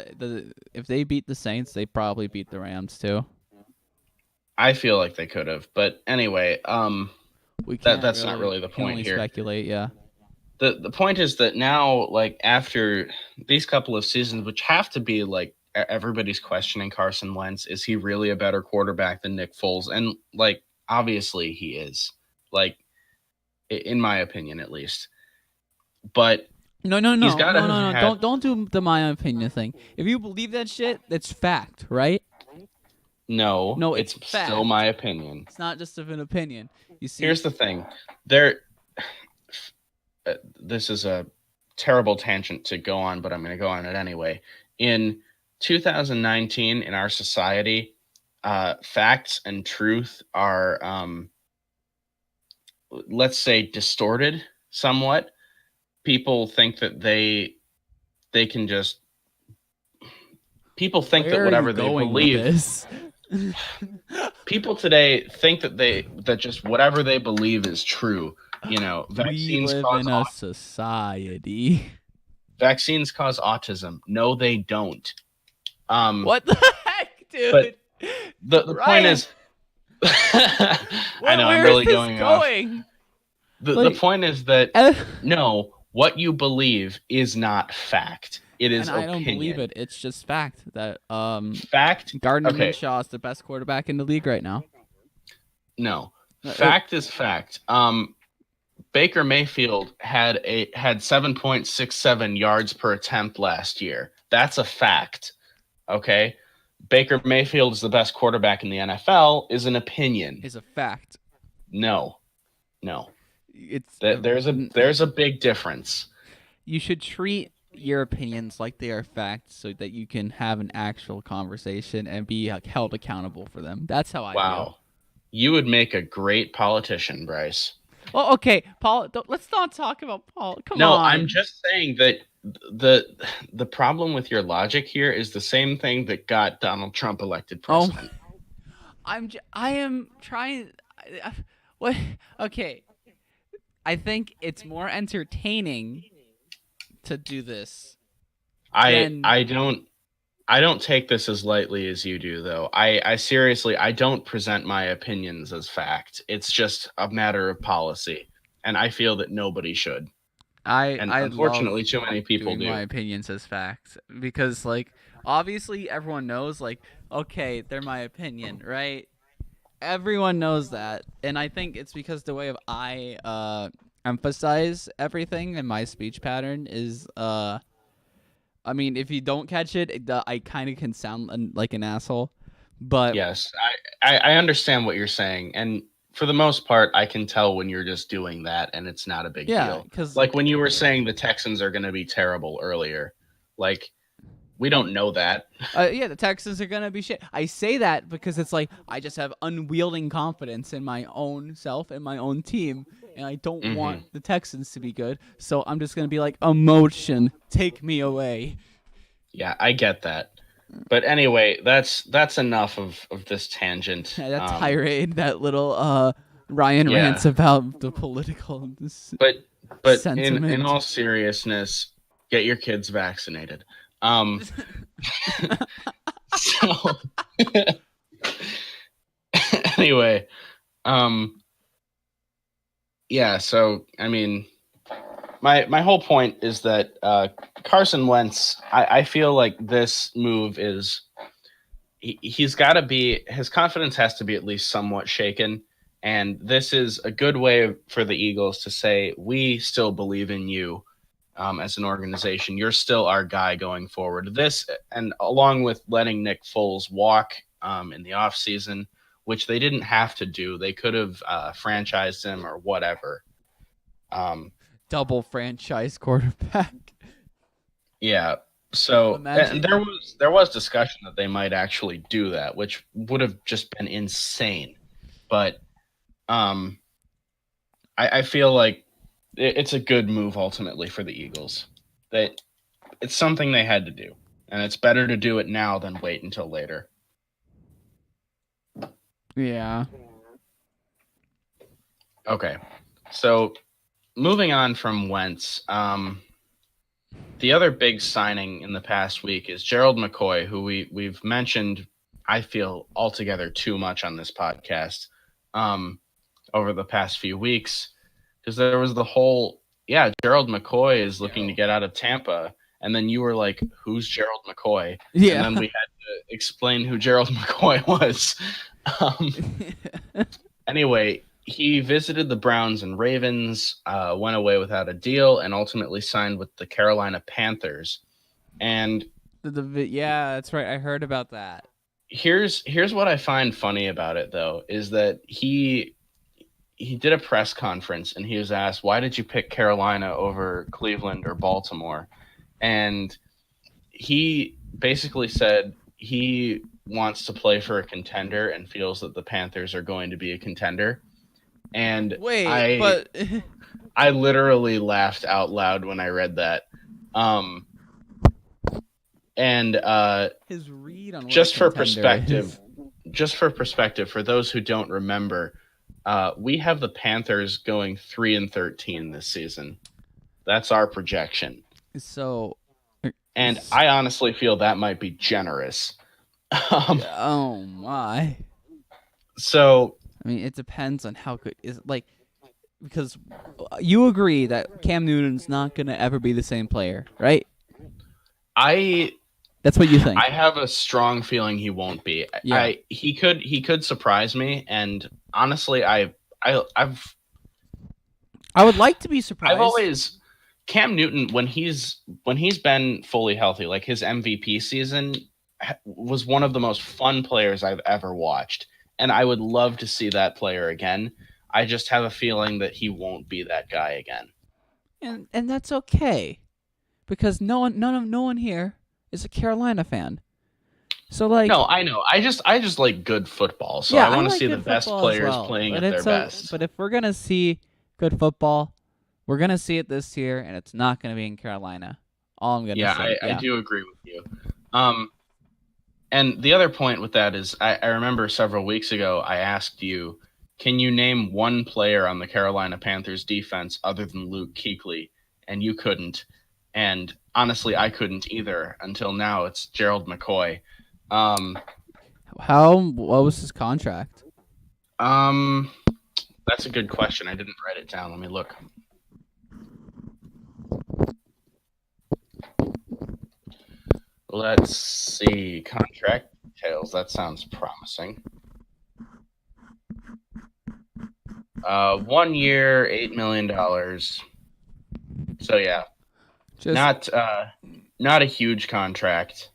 if they beat the Saints, they probably beat the Rams too. I feel like they could have. But anyway, We can't that's not really. really the We can point only here. speculate. Yeah. The point is that now, like after these couple of seasons, which have to be like everybody's questioning Carson Wentz, is he really a better quarterback than Nick Foles? And like obviously he is, like in my opinion at least. But No, no, he's no, got to no, have no, no. had Don't do the my opinion thing. If you believe that shit, that's fact, right? no. No, It's it's still fact. my opinion. It's not just of an opinion. You see, Here's the thing: there. This is a terrible tangent to go on, but I'm going to go on it anyway. In 2019, in our society, facts and truth are, let's say, distorted somewhat. People think that they can just people think that where are you whatever they going with believe. this? People today think that just whatever they believe is true. You know, We live in a society. vaccines cause autism. No, they don't. What the heck, But dude? the point Ryan, is, I know I'm where is really this going off. going? The point is that eh, no, what you believe is not fact. It is and I don't believe opinion. it. It's just fact that Fact. Gardner Okay, Minshew is the best quarterback in the league right now. no. Uh, Fact is fact. Baker Mayfield had 7.67 yards per attempt last year. That's a fact. Okay? Baker Mayfield is the best quarterback in the NFL is an opinion. Is a fact. No. No. It's There's a big difference. You should treat your opinions like they are facts so that you can have an actual conversation and be held accountable for them. That's how I feel. Wow. You would make a great politician, Bryce. Oh, okay, Paul. Let's not talk about Paul. Come No, on. I'm just saying that the problem with your logic here is the same thing that got Donald Trump elected president. I am trying. What? Okay. I think it's more entertaining to do this. I don't take this as lightly as you do though. I seriously I don't present my opinions as fact. It's just a matter of policy. And I feel that nobody should. And I unfortunately love too many people doing do. my opinions as facts because like obviously everyone knows like okay they're my opinion right. Everyone knows that, and I think it's because the way of I emphasize everything in my speech pattern is I mean if you don't catch I kind of can sound like an asshole, but Yes, I understand what you're saying, and for the most part, I can tell when you're just doing that, and it's not a big yeah, deal. because Like when you were saying the Texans are going to be terrible earlier, like we don't know that. yeah, the Texans are gonna be shit. I say that because it's like I just have unwielding confidence in my own self and my own team, and I don't Hmm. want the Texans to be good. So I'm just gonna be like, emotion, take me away. Yeah, I get that. But anyway, that's enough of this tangent. That tirade, that little Ryan Yeah, rants about the political but in sentiment. all seriousness, get your kids vaccinated. Um, so Um, yeah. So I mean, my whole point is that Carson Wentz. I feel like this move is he's got to be his confidence has to be at least somewhat shaken, and this is a good way for the Eagles to say we still believe in you as an organization. You're still our guy going forward. This, and along with letting Nick Foles walk in the offseason, which they didn't have to do, they could have franchised him or whatever. Double franchise quarterback. Yeah. So and Imagine. there was discussion that they might actually do that, which would have just been insane. But um, I feel like it's a good move ultimately for the Eagles. That it's something they had to do, and it's better to do it now than wait until later. Yeah. Okay, so moving on from Wentz, the other big signing in the past week is Gerald McCoy, who we've mentioned. I feel altogether too much on this podcast over the past few weeks because there was the whole Gerald McCoy is looking to get out of Tampa, and then you were like, who's Gerald McCoy? And Yeah. then we had to explain who Gerald McCoy was. Um, Anyway, he visited the Browns and Ravens, went away without a deal, and ultimately signed with the Carolina Panthers. And Yeah, that's right. I heard about that. here's what I find funny about it though is that he did a press conference and he was asked, "Why did you pick Carolina over Cleveland or Baltimore?" And he basically said he wants to play for a contender and feels that the Panthers are going to be a contender. And Wait, but I literally laughed out loud when I read that. Um, and his read on what just a for contender perspective, is. for those who don't remember, we have the Panthers going 3-13 this season. That's our projection, So, and I honestly feel that might be generous. oh my. So I mean, it depends on how good is like because you agree that Cam Newton's not going to ever be the same player, right? I That's what you think. I have a strong feeling he won't be. Yeah. He could surprise me, and honestly, I've I would like to be I've surprised. always Cam Newton when he's been fully healthy, like his MVP season was one of the most fun players I've ever watched, and I would love to see that player again. I just have a feeling that he won't be that guy again. And that's okay because no one here is a Carolina fan. So like No, I know. I just like good football, so yeah, I I want to like see the good best football as players well. playing But at their it's so best. but if we're going to see good football, we're going to see it this year and it's not going to be in Carolina. All I'm going to Yeah, say. I Yeah. do agree with you. Um, and the other point with that is, I remember several weeks ago I asked you, can you name one player on the Carolina Panthers defense other than Luke Kuechly? And you couldn't. And honestly, I couldn't either until now. It's Gerald McCoy. Um, What was his contract? um, that's a good question. I didn't write it down. Let me look. Let's see. Contract details. That sounds promising. 1 year, $8 million. So yeah, Just not not a huge contract.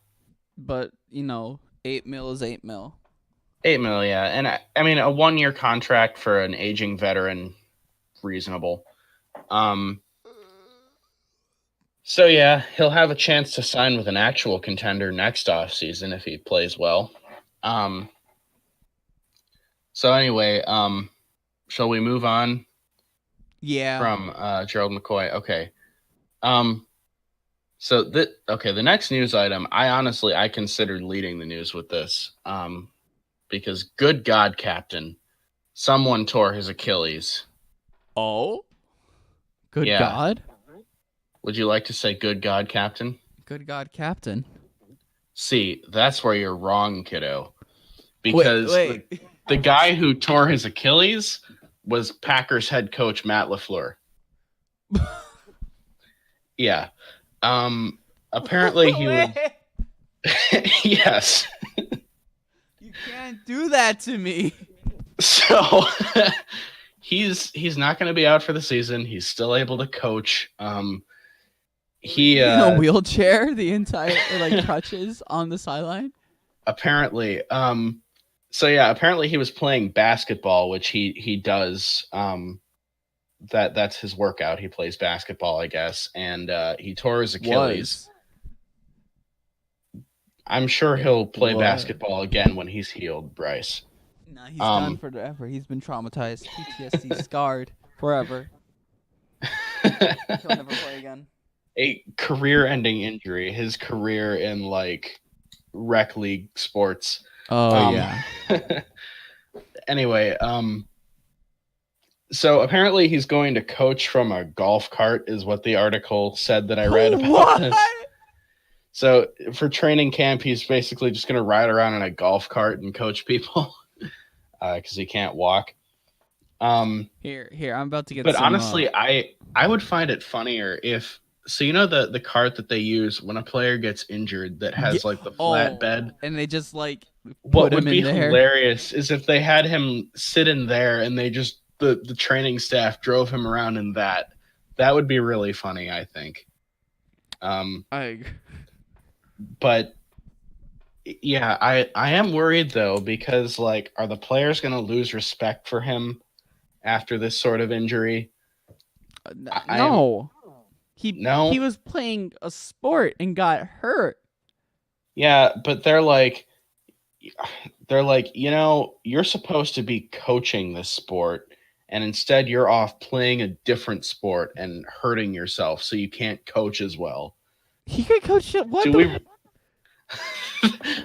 but, 8 mil is 8 mil. 8 million, yeah, and I mean a 1 year contract for an aging veteran, reasonable. Um, so yeah, he'll have a chance to sign with an actual contender next off season if he plays well. Um, so anyway, shall we move on Yeah. from Gerald McCoy? Okay. Um, the next news item, I considered leading the news with this. Because good God, Captain, someone tore his Achilles. Oh? Good Yeah. God. Would you like to say good God, Captain? Good God, Captain. See, that's where you're wrong, kiddo. Because Wait. The guy who tore his Achilles was Packers head coach Matt LaFleur. Yeah. Apparently he was. Wait, Yes. you can't do that to me. So he's not going to be out for the season. He's still able to coach. He in a wheelchair, the entire like crutches on the sideline. apparently so yeah, apparently he was playing basketball, which he does. That's his workout. He plays basketball, I guess, and he tore his Achilles. I'm sure he'll play basketball again when he's healed, Bryce. Nah, he's done forever. He's been traumatized, PTSD scarred forever. He'll never play again. A career-ending injury. His career in like rec league sports. Oh yeah. Anyway, so apparently he's going to coach from a golf cart, is what the article said that I read about this. So for training camp, he's basically just going to ride around in a golf cart and coach people because he can't walk. Here, I'm about to get. But honestly, I would find it funnier if, so you know the cart that they use when a player gets injured that has like the flat bed, and they just like what put would him be in there. hilarious is if they had him sit in there and they just the training staff drove him around in that. That would be really funny, I think. But yeah, I am worried though, because like, are the players going to lose respect for him after this sort of injury? No. He was playing a sport and got hurt. Yeah, but they're like, you know, you're supposed to be coaching this sport, and instead you're off playing a different sport and hurting yourself, so you can't coach as well. He could coach it. What?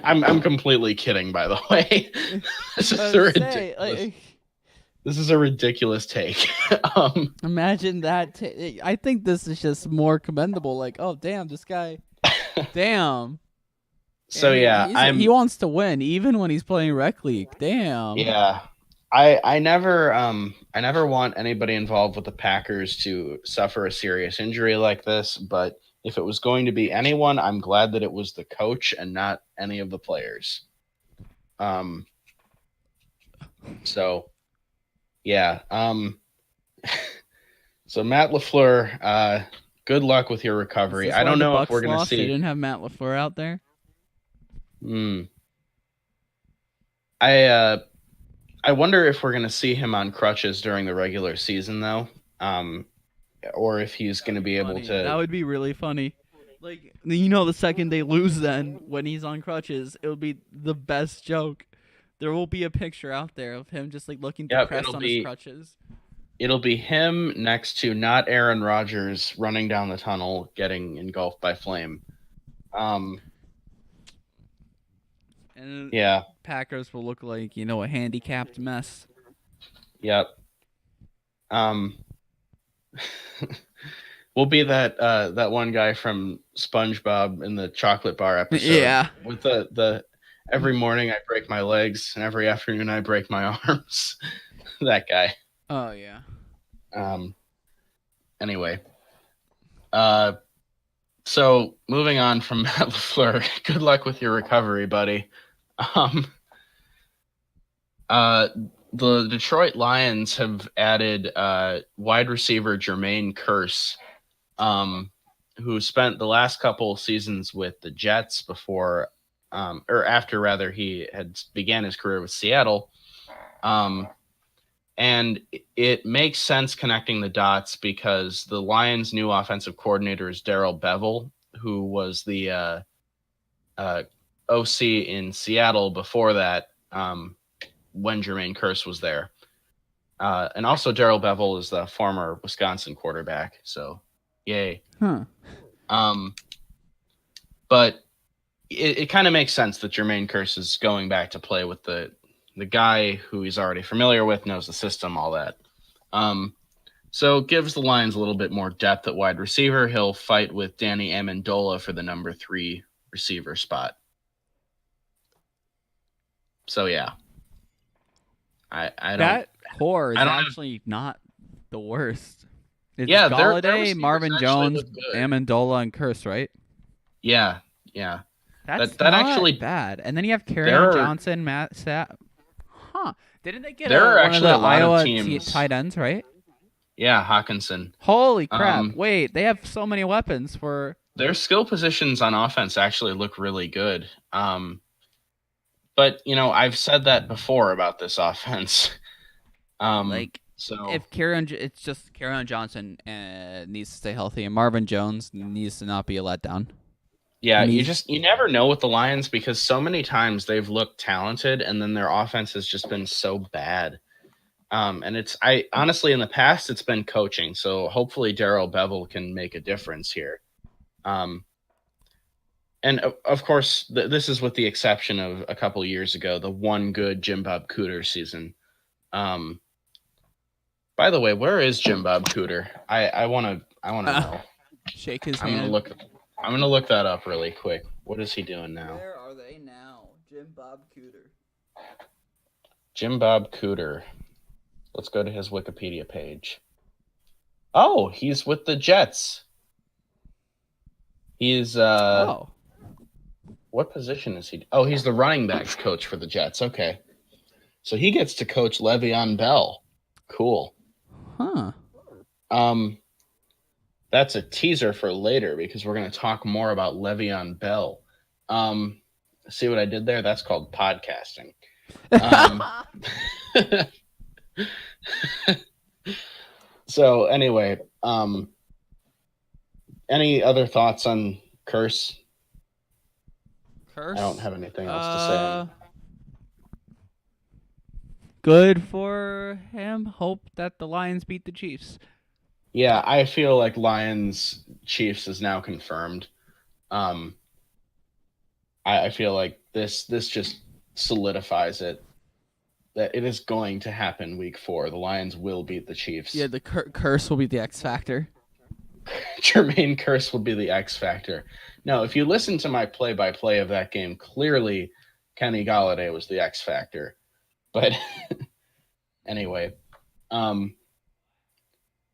I'm completely kidding, by the way. This is ridiculous. This is a ridiculous take. Imagine that. I think this is just more commendable. Like, oh damn, this guy, damn. So yeah, he wants to win even when he's playing rec league. Damn. Yeah, I never want anybody involved with the Packers to suffer a serious injury like this. But if it was going to be anyone, I'm glad that it was the coach and not any of the players. So yeah. So Matt LaFleur, good luck with your recovery. I don't know if we're going to see. They didn't have Matt LaFleur out there. I wonder if we're going to see him on crutches during the regular season, though, or if he's going to be able to. That would be really funny. Like, you know, the second they lose, then when he's on crutches, it would be the best joke. There will be a picture out there of him just like looking depressed on his crutches. It'll be him next to not Aaron Rodgers running down the tunnel, getting engulfed by flame. And yeah, Packers will look like, you know, a handicapped mess. Yep. We'll be that one guy from SpongeBob in the chocolate bar episode. Yeah. With the every morning I break my legs and every afternoon I break my arms. That guy. Oh yeah. Anyway. So moving on from Matt LaFleur, good luck with your recovery, buddy. The Detroit Lions have added wide receiver Jermaine Kearse, who spent the last couple seasons with the Jets before, or after rather, he had began his career with Seattle. And it makes sense connecting the dots because the Lions' new offensive coordinator is Darrell Bevell, who was the OC in Seattle before that, when Jermaine Kearse was there. And also Darrell Bevell is the former Wisconsin quarterback, so yay. But it kind of makes sense that Jermaine Kearse is going back to play with the guy who he's already familiar with, knows the system, all that. So it gives the Lions a little bit more depth at wide receiver. He'll fight with Danny Amendola for the number 3 receiver spot. So yeah. I don't That core I is don't have. actually not the worst. It's Yeah, their Galladay, receivers Marvin actually Jones, look good. Amendola, and Curse, right? Yeah, yeah. That's That not actually bad. And then you have there Carryon are Johnson, Matt Sat. Huh? Didn't they get there are one of actually the a lot of Iowa teams. tight ends, right? Yeah, Hawkinson. Holy crap! Um, Wait, they have so many weapons for their skill positions on offense actually look really good. But I've said that before about this offense. like So if Carryon, it's just Carryon Johnson needs to stay healthy, and Marvin Jones needs to not be a letdown. yeah, And you never know with the Lions because so many times they've looked talented and then their offense has just been so bad. And I honestly in the past it's been coaching. So hopefully Darrell Bevel can make a difference here. Um, and of course this is with the exception of a couple years ago, the one good Jim Bob Cooter season. Um, by the way, where is Jim Bob Cooter? I wanna know. shake his I'm gonna hand. look I'm gonna look that up really quick. What is he doing now? Where are they now? Jim Bob Cooter. Jim Bob Cooter. Let's go to his Wikipedia page. Oh, he's with the Jets. He's Oh, what position is he? Oh, he's the running backs coach for the Jets. Okay. So he gets to coach Le'Veon Bell. Cool. huh. Um that's a teaser for later because we're going to talk more about Le'Veon Bell. See what I did there? That's called podcasting. Um so anyway, any other thoughts on Curse? I don't Curse. have anything else to say on it. Good for him. Hope that the Lions beat the Chiefs. Yeah, I feel like Lions Chiefs is now confirmed. Um, I feel like this just solidifies it that it is going to happen week 4. The Lions will beat the Yeah, Chiefs. the curse will be the X factor. Jermaine Curse will be the X factor. No, if you listen to my play-by-play of that game, clearly Kenny Galladay was the X factor. But anyway, um,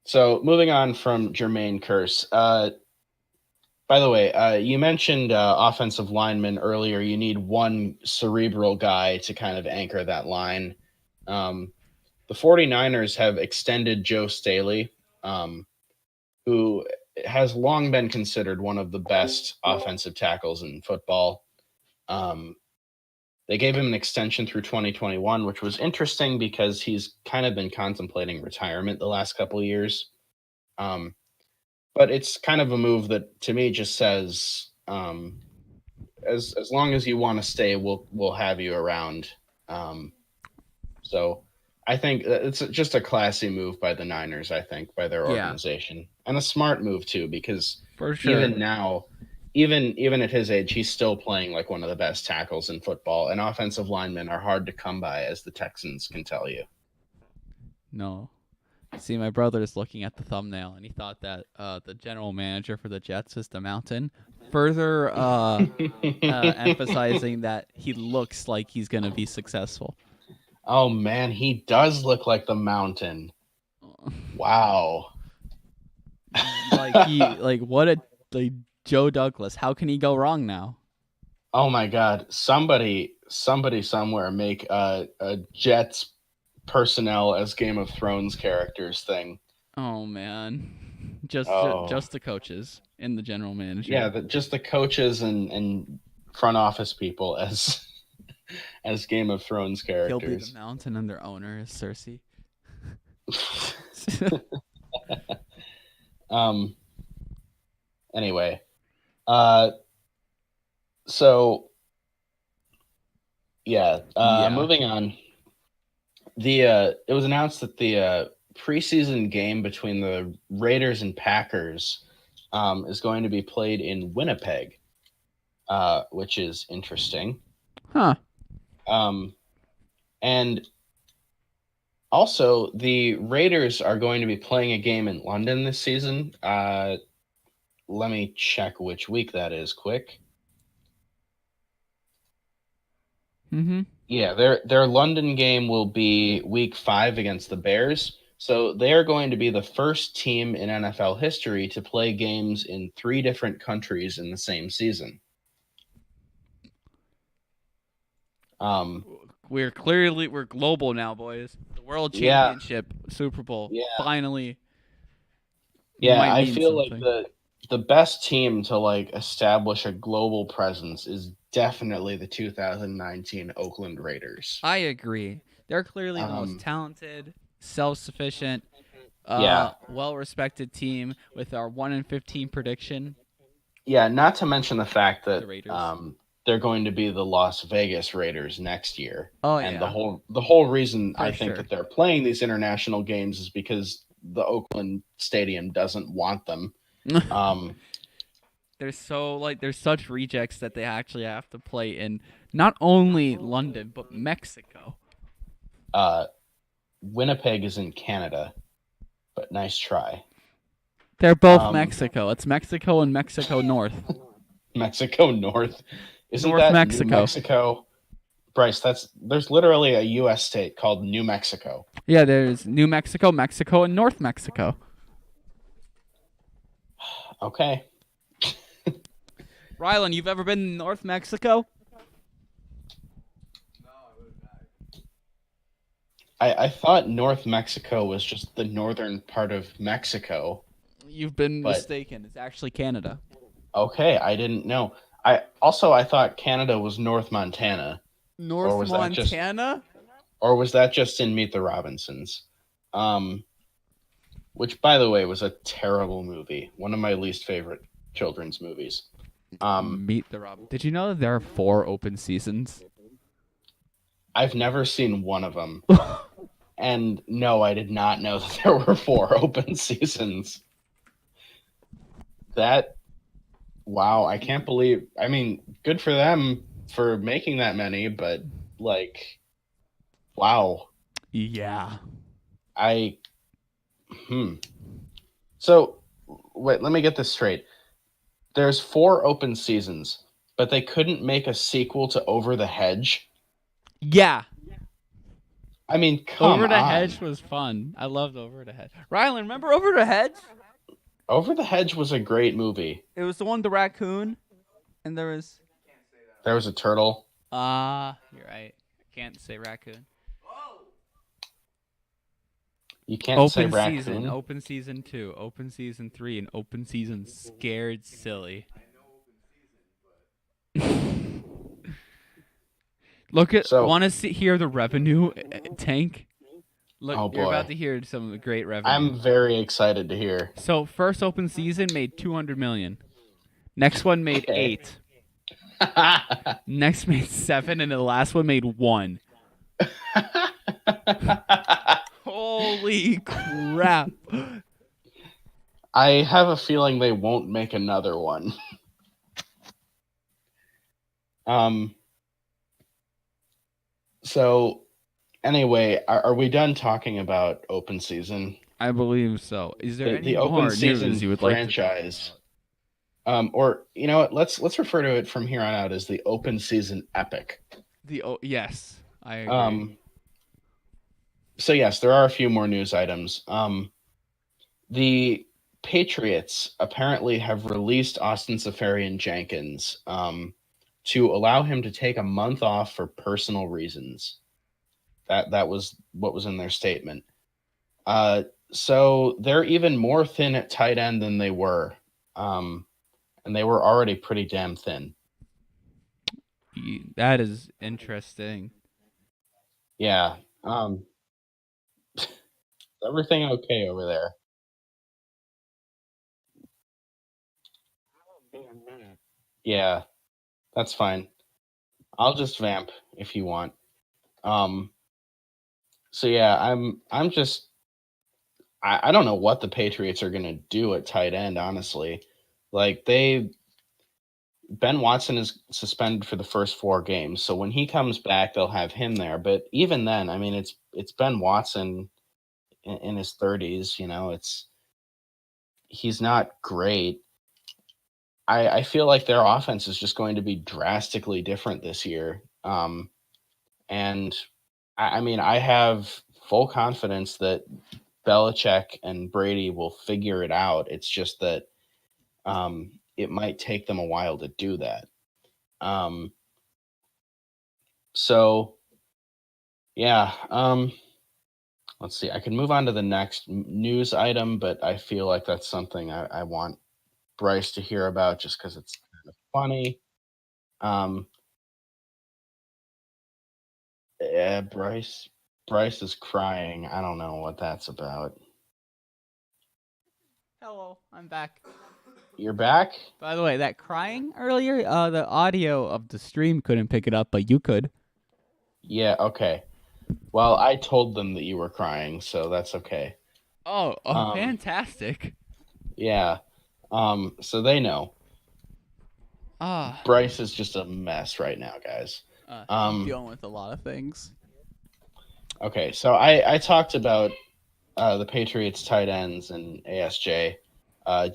so moving on from Jermaine Curse. By the way, you mentioned offensive linemen earlier. You need one cerebral guy to kind of anchor that line. Um, the 49ers have extended Joe Staley, who has long been considered one of the best offensive tackles in football. Um, they gave him an extension through 2021, which was interesting because he's kind of been contemplating retirement the last couple of years. Um, but it's kind of a move that to me just says as long as you want to stay, we'll have you around. Um, so I think it's just a classy move by the Niners. I think by their Yeah, organization and a smart move too, because for sure. even now, even at his age, he's still playing like one of the best tackles in football. And offensive linemen are hard to come by, as the Texans can tell you. No. See, my brother is looking at the thumbnail and he thought that the general manager for the Jets is the Mountain. Further emphasizing that he looks like he's going to be successful. Oh man, he does look like the Mountain. Wow. What a like Joe Douglas. How can he go wrong now? Oh my God! Somebody somewhere make a Jets personnel as Game of Thrones characters thing. Oh man, just Oh just the coaches and the general manager. yeah, just the coaches and front office people as as Game of Thrones He'll be the characters. Mountain and their owner is Cersei. um. Anyway, uh. So yeah. Yeah. Moving on. It was announced that the preseason game between the Raiders and Packers is going to be played in Winnipeg, which is interesting. Huh. Um, and also, the Raiders are going to be playing a game in London this season. Let me check which week that is quick. Mm-hmm. Yeah, their London game will be week 5 against the Bears. So they are going to be the first team in NFL history to play games in 3 different countries in the same season. Um, We're global now, boys. The World yeah, Championship, Super Bowl, yeah, finally yeah. might I mean feel like something. the best team to like establish a global presence is definitely the 2019 Oakland Raiders. I agree. They're clearly the most Um, talented, self-sufficient, yeah, well-respected team with our 1-15 prediction. yeah. Not to mention the fact The that Raiders. they're going to be the Las Vegas Raiders next year, Oh and yeah, the whole reason for I think sure. that they're playing these international games is because the Oakland Stadium doesn't want them. Um, There's such rejects that they actually have to play in not only London but Mexico. uh, Winnipeg is in Canada, but nice try. They're both Um, Mexico. It's Mexico and Mexico North. Mexico North, isn't North that New Mexico. Mexico? Bryce, there's literally a U.S. state called New Mexico. Yeah, there's New Mexico, Mexico, and North Mexico. Okay, Rylan, you've ever been to North Mexico? I thought North Mexico was just the northern part of Mexico, You've been but mistaken. It's actually Canada. okay, I didn't know. I thought Canada was North Montana, or North was that just Montana? in Meet the Robinsons? Um, which by the way was a terrible movie, one of my least favorite children's movies. Um, Meet the Rob. Did you know that there are 4 open seasons? I've never seen one of them, and no, I did not know that there were 4 open seasons. That wow, I can't believe. I mean, good for them for making that many, but like, wow, Yeah. I hmm. So wait, let me get this straight. There's 4 open seasons, but they couldn't make a sequel to Over the Hedge. Yeah. I mean, come Over the on. Hedge was fun. I loved Over the Hedge. Rylan, remember Over the Hedge? Over the Hedge was a great movie. It was the one with the raccoon, and there was. There was a turtle. You're right. I can't say raccoon. You can't say Season, raccoon. open season 2, open season 3, and open season scared silly. Look at So, want to see hear the revenue tank. Look, oh you're about boy, to hear some of the great revenue. I'm very excited to hear. So first open season made 200 million. Next one made Okay. 8. Next made 7, and the last one made 1. Holy crap! I have a feeling they won't make another one. Um. So anyway, are we done talking about open season? I believe so. Is there any The open more season news you would like to talk franchise, about? or you know what? Let's refer to it from here on out as the open season epic. Yes, I agree. Um. So yes, there are a few more news items. The Patriots apparently have released Austin Safarian Jenkins to allow him to take a month off for personal reasons. That was what was in their statement. Uh, so they're even more thin at tight end than they were, um, and they were already pretty damn thin. That is interesting. Yeah. Is everything okay over there? Yeah, that's fine. I'll just vamp if you want. Um, so yeah, I'm just I don't know what the Patriots are gonna do at tight end, honestly. Like they Ben Watson is suspended for the first 4 games, so when he comes back, they'll have him there. But even then, I mean, it's Ben Watson in his 30s. You know, it's he's not great. I feel like their offense is just going to be drastically different this year. And I mean, I have full confidence that Belichick and Brady will figure it out. It's just that it might take them a while to do that. Um, so yeah, let's see. I can move on to the next news item, but I feel like that's something I want Bryce to hear about just because it's kind of funny. Um, yeah, Bryce is crying. I don't know what that's about. Hello, I'm back. You're back? By the way, that crying earlier, the audio of the stream couldn't pick it up, but you could. Yeah, okay. Well, I told them that you were crying, so that's okay. Oh, Um, fantastic. yeah. So they know. Ah, Bryce is just a mess right now, guys. Um, dealing with a lot of things. okay, so I talked about the Patriots tight ends and ASJ.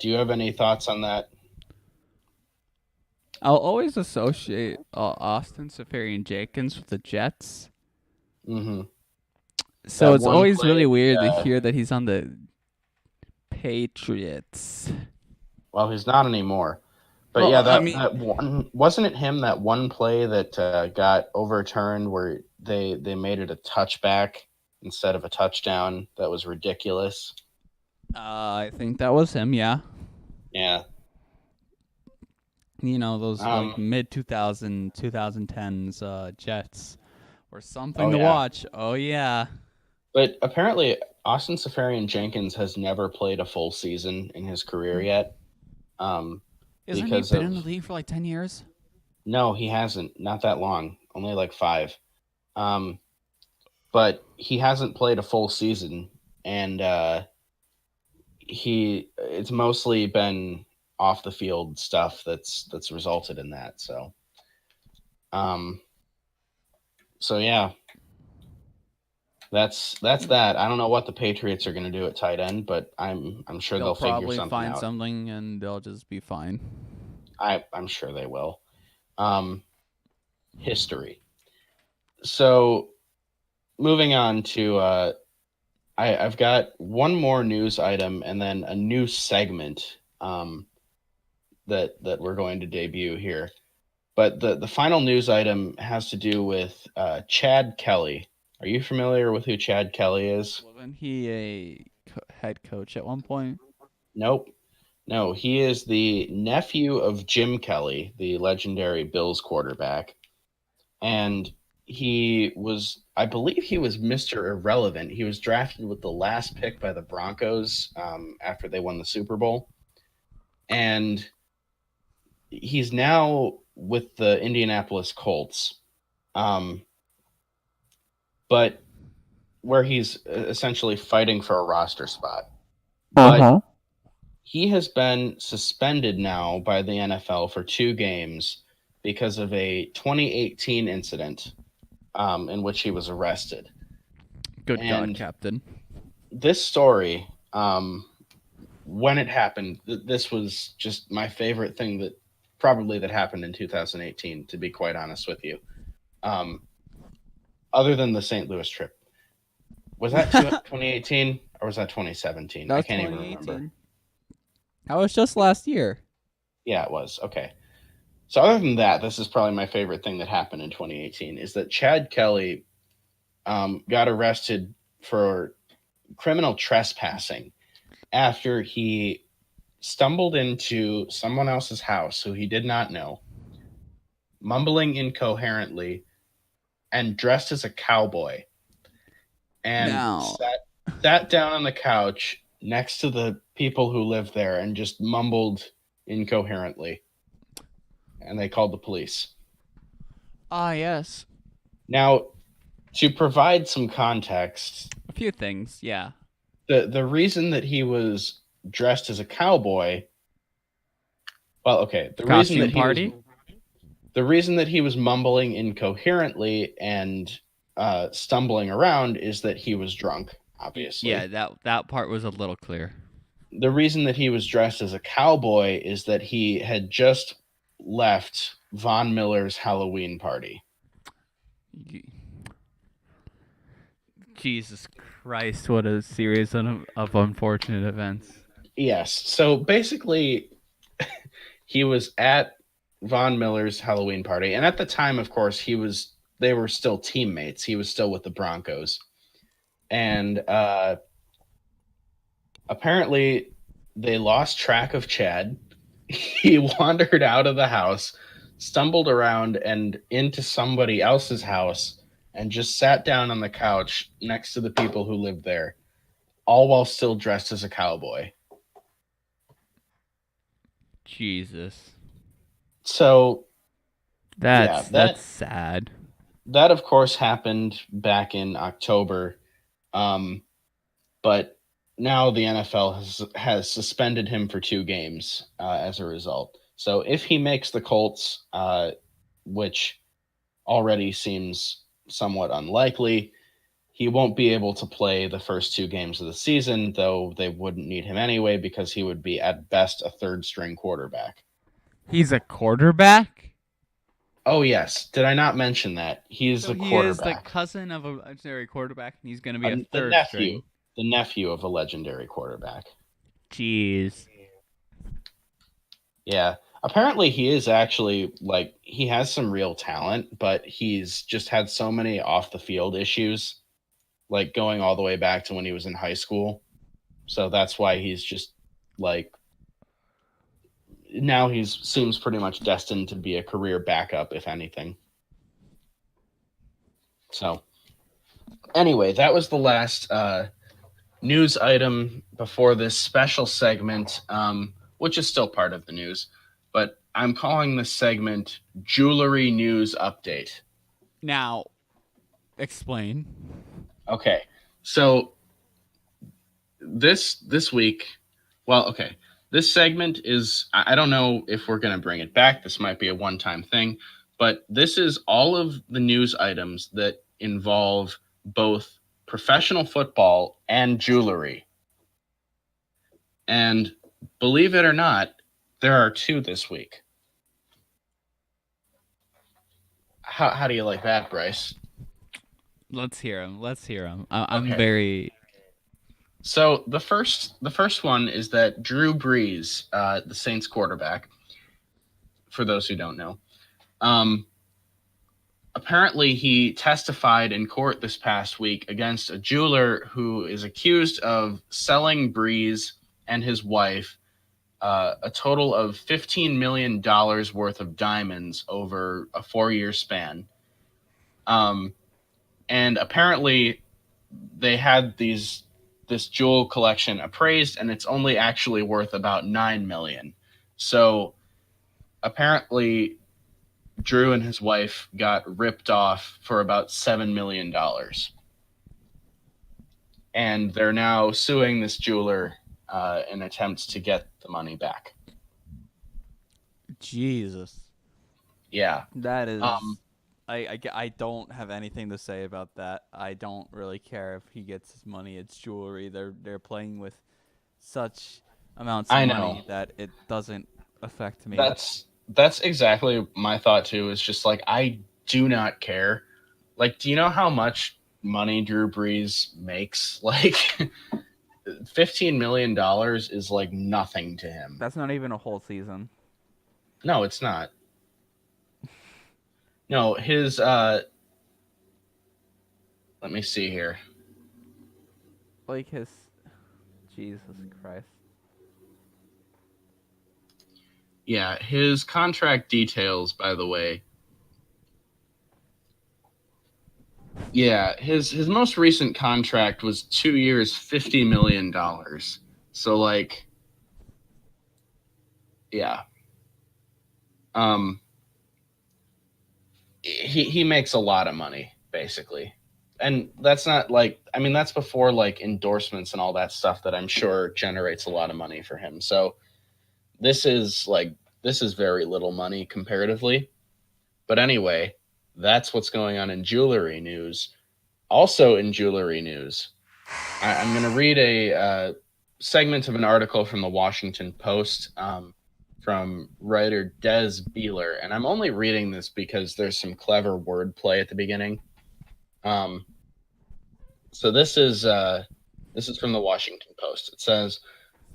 Do you have any thoughts on that? I'll always associate Austin Safarian Jenkins with the Jets. Mm-hmm. So That it's one always play, really weird to hear that he's on the Patriots. well, he's not anymore. But Well, yeah, I that mean, that one wasn't it him that one play that got overturned where they made it a touchback instead of a touchdown. That was ridiculous. I think that was him, yeah. Yeah. You know, those Um. like mid 2010s Jets were something Oh to yeah. watch. Oh, yeah. But apparently, Austin Safarian Jenkins has never played a full season in his career yet. Um, Isn't he because been in the of league for like 10 years? no, he hasn't. Not that long. Only like 5. Um, but he hasn't played a full season, and it's mostly been off the field stuff that's resulted in that. Um, so yeah, that's that. I don't know what the Patriots are going to do at tight end, but I'm sure They'll they'll figure probably something find out. something and they'll just be fine. I'm sure they will. Um, history. So moving on to I've got one more news item and then a new segment that we're going to debut here. But the final news item has to do with Chad Kelly. Are you familiar with who Chad Kelly is? Wasn't he a head coach at one point? Nope. No, he is the nephew of Jim Kelly, the legendary Bills quarterback. And I believe he was Mr. Irrelevant. He was drafted with the last pick by the Broncos after they won the Super Bowl. And he's now with the Indianapolis Colts. Um, but where he's essentially fighting for a roster spot. But Uh-huh. he has been suspended now by the NFL for 2 games because of a 2018 incident in which he was arrested. Good God, And Captain. this story, when it happened, this was just my favorite thing that happened in 2018. To be quite honest with you, um, other than the St. Louis trip, was that That 2018 or was that 2017? I was can't even remember. 2018. That was just last year. Yeah, it was. Okay. So other than that, this is probably my favorite thing that happened in 2018 is that Chad Kelly got arrested for criminal trespassing after he stumbled into someone else's house who he did not know, mumbling incoherently, and dressed as a cowboy, and Now, sat down on the couch next to the people who lived there and just mumbled incoherently. And they called the police. yes. Now, to provide some context, A few things, yeah. the reason that he was dressed as a cowboy, well, okay, Costume party? the reason that he was mumbling incoherently and stumbling around is that he was drunk, Yeah, obviously. that part was a little clear. The reason that he was dressed as a cowboy is that he had just left Von Miller's Halloween party. Jesus Christ! What a series of unfortunate events. Yes. So basically, he was at Von Miller's Halloween party, and at the time, of course, they were still teammates. He was still with the Broncos, and apparently they lost track of Chad. He wandered out of the house, stumbled around and into somebody else's house, and just sat down on the couch next to the people who lived there, all while still dressed as a cowboy. Jesus, So yeah, that's sad. that of course happened back in October, but now the NFL has suspended him for 2 games as a result. So if he makes the Colts, which already seems somewhat unlikely, he won't be able to play the first 2 games of the season, though they wouldn't need him anyway because he would be at best a third string quarterback. He's a quarterback. Oh yes, did I not mention that? He's So a he is the quarterback. cousin of a legendary quarterback, and he's going to be a The third nephew, string. the nephew of a legendary quarterback. Jeez. Yeah. Apparently he is actually like he has some real talent, but he's just had so many off the field issues, like going all the way back to when he was in high school. So that's why he's just like now he's seems pretty much destined to be a career backup, if anything. So anyway, that was the last news item before this special segment, which is still part of the news, but I'm calling this segment Jewelry News Update. Now, explain. Okay, so this week, well, okay, this segment is I don't know if we're gonna bring it back. This might be a one-time thing, but this is all of the news items that involve both professional football and jewelry. And believe it or not, there are 2 this week. How do you like that, Bryce? Let's hear him. Let's hear him. I'm Okay. very. So the first one is that Drew Brees, the Saints quarterback, for those who don't know, um, apparently he testified in court this past week against a jeweler who is accused of selling Brees and his wife a total of $15 million worth of diamonds over a 4-year span. Um, and apparently they had this jewel collection appraised, and it's only actually worth about 9 million. So apparently, Drew and his wife got ripped off for about $7 million, and they're now suing this jeweler in attempts to get the money back. Jesus. Yeah. That Um, is, I don't have anything to say about that. I don't really care if he gets his money. It's jewelry. They're playing with such amounts of I know. money that it doesn't affect me. That's exactly my thought too. Is just like I do not care. Like, do you know how much money Drew Brees makes? Like, $15 million is like nothing to him. That's not even a whole season. No, it's not. No, his let me see here. Like his, Jesus Christ. Yeah, his contract details, by the way. Yeah, his most recent contract was 2 years, $50 million. So like, yeah, um, he makes a lot of money basically, and that's not like I mean that's before like endorsements and all that stuff that I'm sure generates a lot of money for him. So this is like this is very little money comparatively. But anyway, that's what's going on in jewelry news. Also in jewelry news, I'm going to read a segment of an article from the Washington Post from writer Des Beeler, and I'm only reading this because there's some clever wordplay at the beginning. Um, So this is from the Washington Post. It says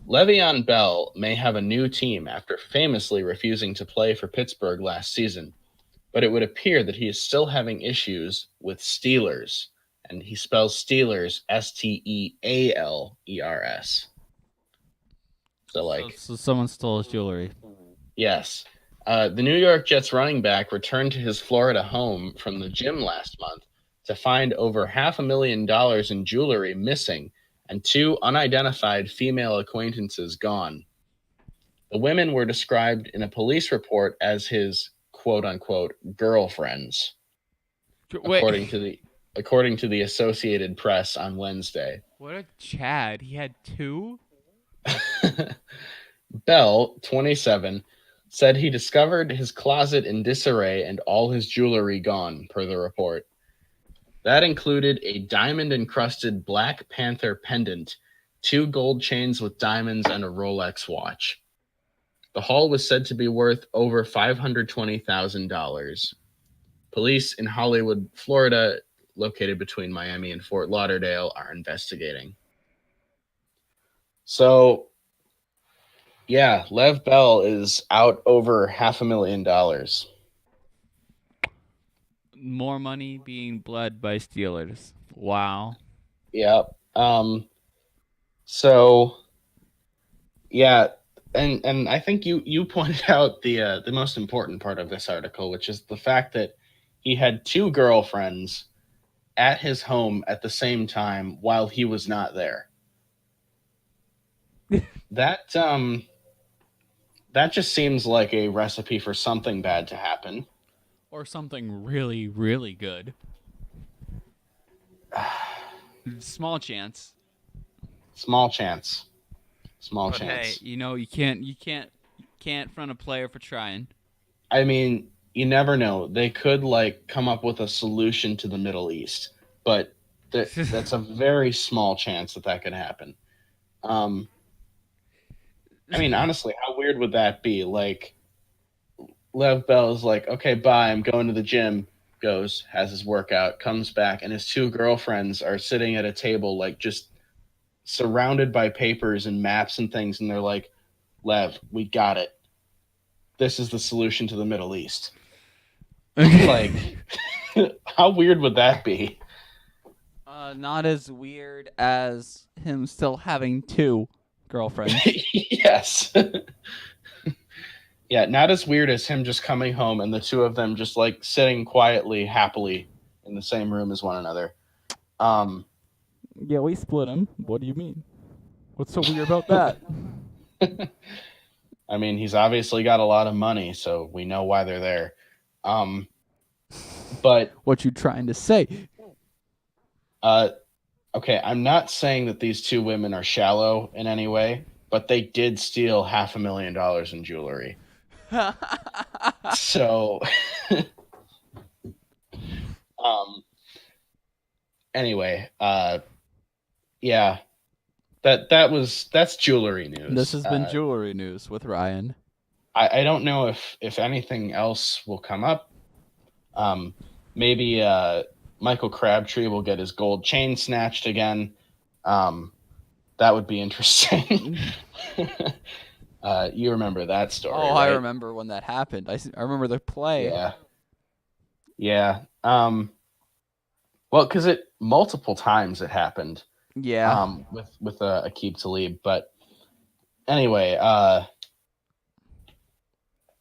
Le'Veon Bell may have a new team after famously refusing to play for Pittsburgh last season, but it would appear that he is still having issues with Steelers, and he spells Steelers Stealers. So So, like, so someone stole his jewelry. yes. The New York Jets running back returned to his Florida home from the gym last month to find over $500,000 in jewelry missing and two unidentified female acquaintances gone. The women were described in a police report as his quote unquote girlfriends, Wait, according to the Associated Press on Wednesday. what a Chad. He had two? Bell, 27, said he discovered his closet in disarray and all his jewelry gone, per the report. That included a diamond encrusted Black Panther pendant, two gold chains with diamonds, and a Rolex watch. The haul was said to be worth over $520,000. Police in Hollywood, Florida, located between Miami and Fort Lauderdale, are investigating. So, yeah, Lev Bell is out over $500,000. More money being bled by Steelers. Wow. Yep. So yeah, and I think you pointed out the most important part of this article, which is the fact that he had two girlfriends at his home at the same time while he was not there. That that just seems like a recipe for something bad to happen. Or something really, really good. Small chance. Small chance. Small But chance. hey, you can't front a player for trying. I mean, you never know. They could like come up with a solution to the Middle East, but that's a very small chance that that could happen. Um, I mean, honestly, how weird would that be? Like, Lev Bell is like, okay, bye, I'm going to the gym. Goes, has his workout, comes back, and his two girlfriends are sitting at a table, like just surrounded by papers and maps and things, and they're like, Lev, we got it. This is the solution to the Middle East. Like, how weird would that be? Not as weird as him still having two girlfriends. Yes. Yeah, not as weird as him just coming home and the two of them just like sitting quietly, happily in the same room as one another. Um, Yeah, we split him. What do you mean? What's so weird about that? I mean, he's obviously got a lot of money, so we know why they're there. Um, but What you trying to say? okay, I'm not saying that these two women are shallow in any way, but they did steal $500,000 in jewelry. So, um, anyway, yeah, that's jewelry news. This has been jewelry news with Ryan. I don't know if anything else will come up. Maybe Michael Crabtree will get his gold chain snatched again. That would be interesting. You remember that story? Oh, right? I remember when that happened. I remember the play. Yeah, yeah. Well, because it multiple times it happened. Yeah. With Aqib Talib, but anyway,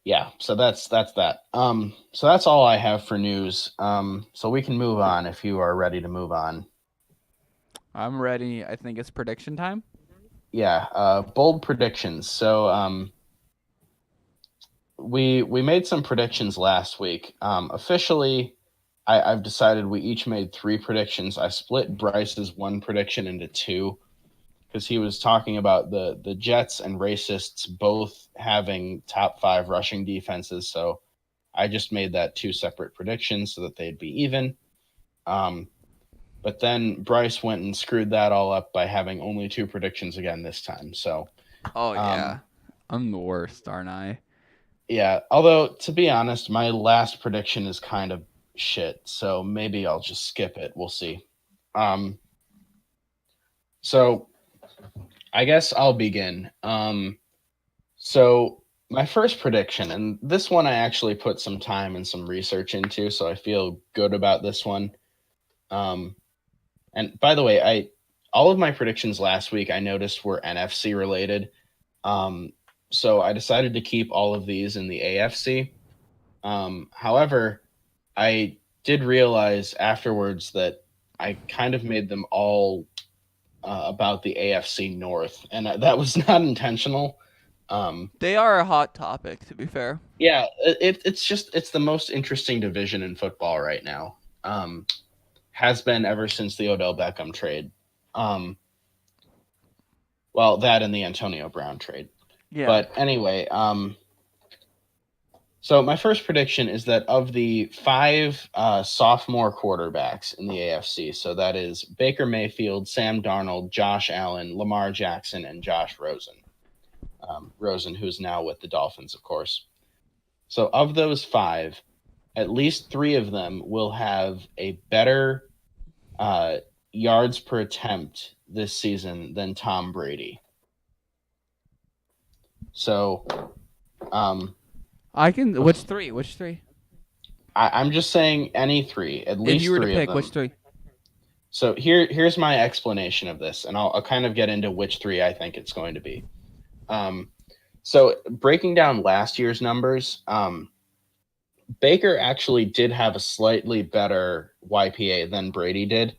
yeah. So that's that. So that's all I have for news. So we can move on if you are ready to move on. I'm ready. I think it's prediction time. Yeah. Bold predictions. So we made some predictions last week. Officially, I've decided we each made 3 predictions. I split Bryce's one prediction into 2 because he was talking about the Jets and racists both having top 5 rushing defenses. So I just made that 2 separate predictions so that they'd be even. But then Bryce went and screwed that all up by having only 2 predictions again this time. So Oh yeah. I'm the worst, aren't I? yeah, although to be honest, my last prediction is kind of shit, so maybe I'll just skip it. We'll see. Um, So I guess I'll begin. So my first prediction, and this one I actually put some time and some research into, so I feel good about this one. Um, and by the way, I all of my predictions last week I noticed were NFC related. Um, so I decided to keep all of these in the AFC. However, I did realize afterwards that I kind of made them all about the AFC North, and that was not intentional. Um, They are a hot topic, to be fair. yeah, it's the most interesting division in football right now. Has been ever since the Odell Beckham trade. Um, well, that and the Antonio Brown trade. Yeah. But anyway, so my first prediction is that of the five sophomore quarterbacks in the AFC, so that is Baker Mayfield, Sam Darnold, Josh Allen, Lamar Jackson, and Josh Rosen. Rosen, who's now with the Dolphins, of course. So of those five, at least three of them will have a better yards per attempt this season than Tom Brady. So I can. Which three? Which three? I'm just saying any three, at least If you were to three pick, of which them. three? So here's my explanation of this, and I'll kind of get into which three I think it's going to be. So breaking down last year's numbers, Baker actually did have a slightly better YPA than Brady did.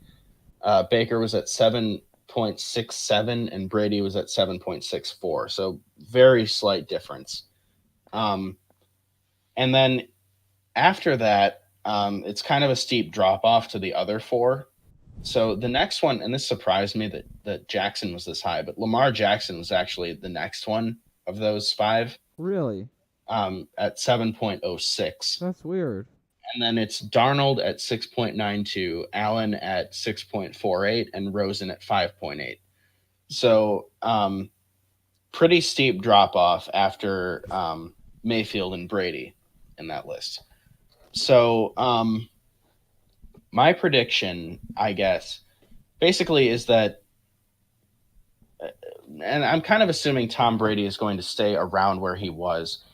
Baker was at 7.67 and Brady was at 7.64. So very slight difference. And then after that, it's kind of a steep drop off to the other four. So the next one, and this surprised me that Jackson was this high, but Lamar Jackson was actually the next one of those five Really? at 7.06. That's weird. And then it's Darnold at 6.92, Allen at 6.48, and Rosen at 5.8. So pretty steep drop off after Mayfield and Brady in that list. So my prediction, I guess, basically is that, and I'm kind of assuming Tom Brady is going to stay around where he was.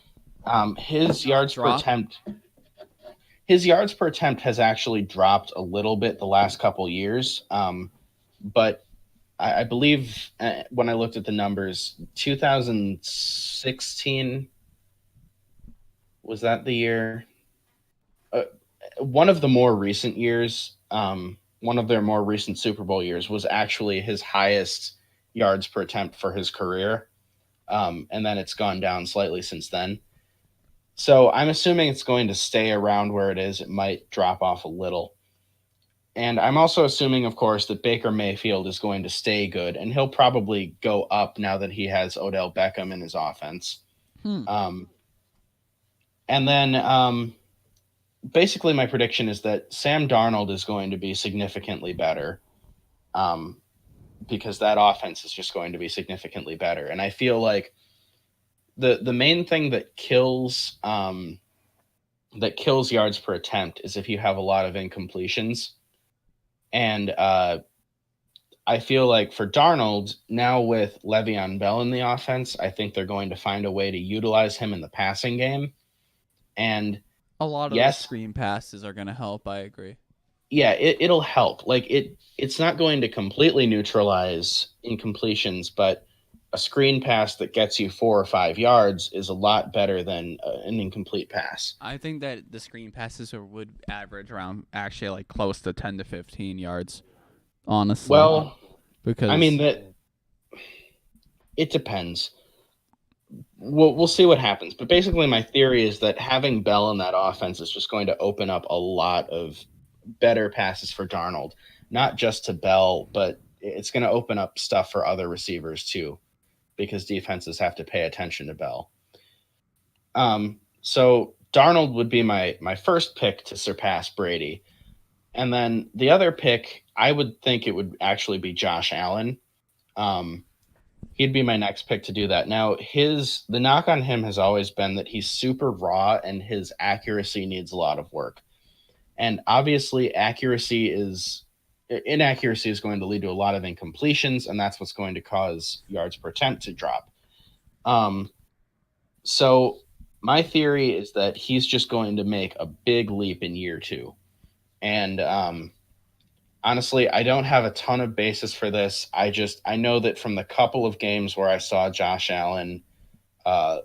His yards per attempt has actually dropped a little bit the last couple years. But I believe when I looked at the numbers, 2016 was that the year? One of the more recent years, one of their more recent Super Bowl years, was actually his highest yards per attempt for his career. And then it's gone down slightly since then. So I'm assuming it's going to stay around where it is. It might drop off a little. And I'm also assuming, of course, that Baker Mayfield is going to stay good, and he'll probably go up now that he has Odell Beckham in his offense. And then basically my prediction is that Sam Darnold is going to be significantly better because that offense is just going to be significantly better. And I feel like the main thing that kills yards per attempt is if you have a lot of incompletions. And I feel like for Darnold, now with Le'Veon Bell in the offense, I think they're going to find a way to utilize him in the passing game. And a lot of the screen passes are going to help. I agree. Yeah, it'll help. Like it's not going to completely neutralize incompletions, but a screen pass that gets you 4 or 5 yards is a lot better than an incomplete pass. I think that the screen passes would average around actually like close to 10 to 15 yards, honestly. Well, because I mean that it depends. We'll see what happens. But basically my theory is that having Bell in that offense is just going to open up a lot of better passes for Darnold, not just to Bell, but it's going to open up stuff for other receivers too, because defenses have to pay attention to Bell. So Darnold would be my first pick to surpass Brady. And then the other pick, I would think it would actually be Josh Allen. He'd be my next pick to do that. Now, the knock on him has always been that he's super raw and his accuracy needs a lot of work. And obviously accuracy is inaccuracy is going to lead to a lot of incompletions, and that's what's going to cause yards per attempt to drop. So my theory is that he's just going to make a big leap in year 2. And honestly, I don't have a ton of basis for this. I know that from the couple of games where I saw Josh Allen uh,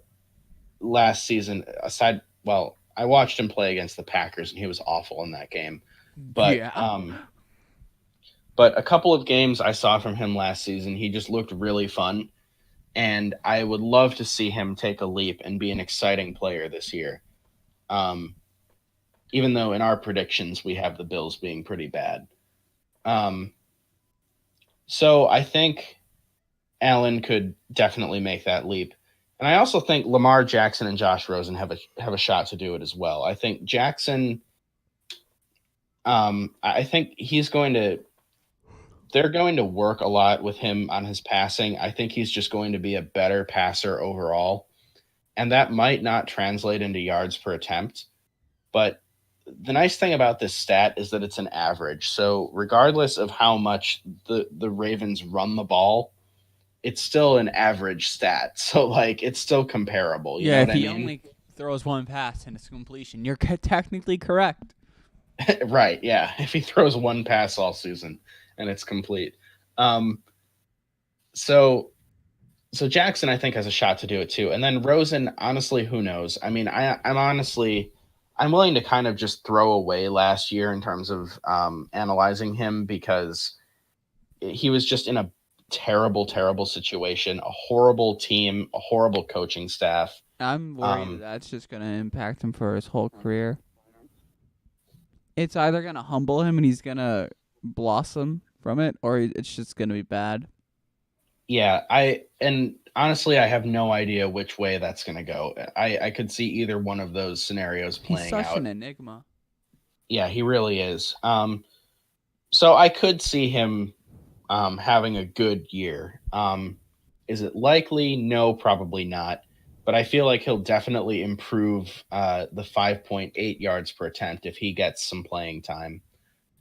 last season, I watched him play against the Packers, and he was awful in that game. But Yeah. but a couple of games I saw from him last season, he just looked really fun, and I would love to see him take a leap and be an exciting player this year. Um, Even though in our predictions we have the Bills being pretty bad. Um, so I think Allen could definitely make that leap. And I also think Lamar Jackson and Josh Rosen have a shot to do it as well. I think Jackson, I think they're going to work a lot with him on his passing. I think he's just going to be a better passer overall. And that might not translate into yards per attempt. But the nice thing about this stat is that it's an average. So regardless of how much the Ravens run the ball, it's still an average stat. So like it's still comparable. You know Yeah, what if I he mean? only throws one pass and it's completion, you're technically correct. Right, yeah. If he throws one pass all season and it's complete. Um so so Jackson I think has a shot to do it too. And then Rosen, honestly, who knows? I mean, I'm willing to kind of just throw away last year in terms of analyzing him because he was just in a terrible, terrible situation, a horrible team, a horrible coaching staff. I'm worried Um, that's just going to impact him for his whole career. It's either going to humble him and he's going to blossom from it, or it's just going to be bad. yeah, and honestly, I have no idea which way that's going to go. I could see either one of those scenarios He's playing such out. an enigma. Yeah, he really is. So I could see him having a good year. Is it likely? No, probably not. But I feel like he'll definitely improve the 5.8 yards per attempt if he gets some playing time,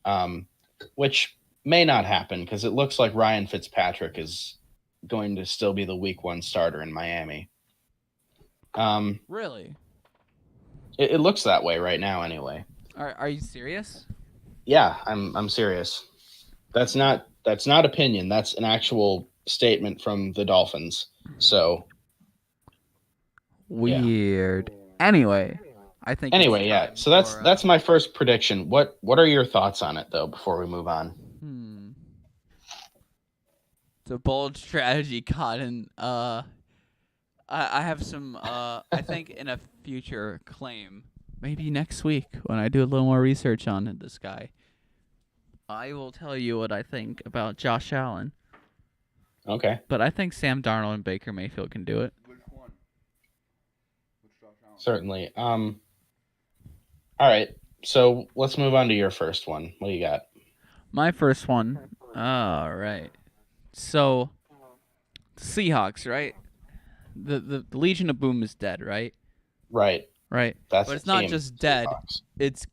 um, which may not happen because it looks like Ryan Fitzpatrick is going to still be the week 1 starter in Miami. Really? It looks that way right now, anyway. Are you serious? Yeah, I'm serious. That's not opinion. That's an actual statement from the Dolphins. So yeah. Weird. Anyway, I think Anyway, it's yeah. time So that's for, that's my first prediction. What are your thoughts on it though before we move on? It's a bold strategy, Cotton. I have some. I think in a future claim, maybe next week when I do a little more research on this guy, I will tell you what I think about Josh Allen. Okay. But I think Sam Darnold and Baker Mayfield can do it. Which one? Which Josh Allen? Certainly. All right. So let's move on to your first one. What do you got? My first one. All right. So, Seahawks, right? The Legion of Boom is dead, right? Right. Right. That's But the it's not team, just dead. Seahawks. It's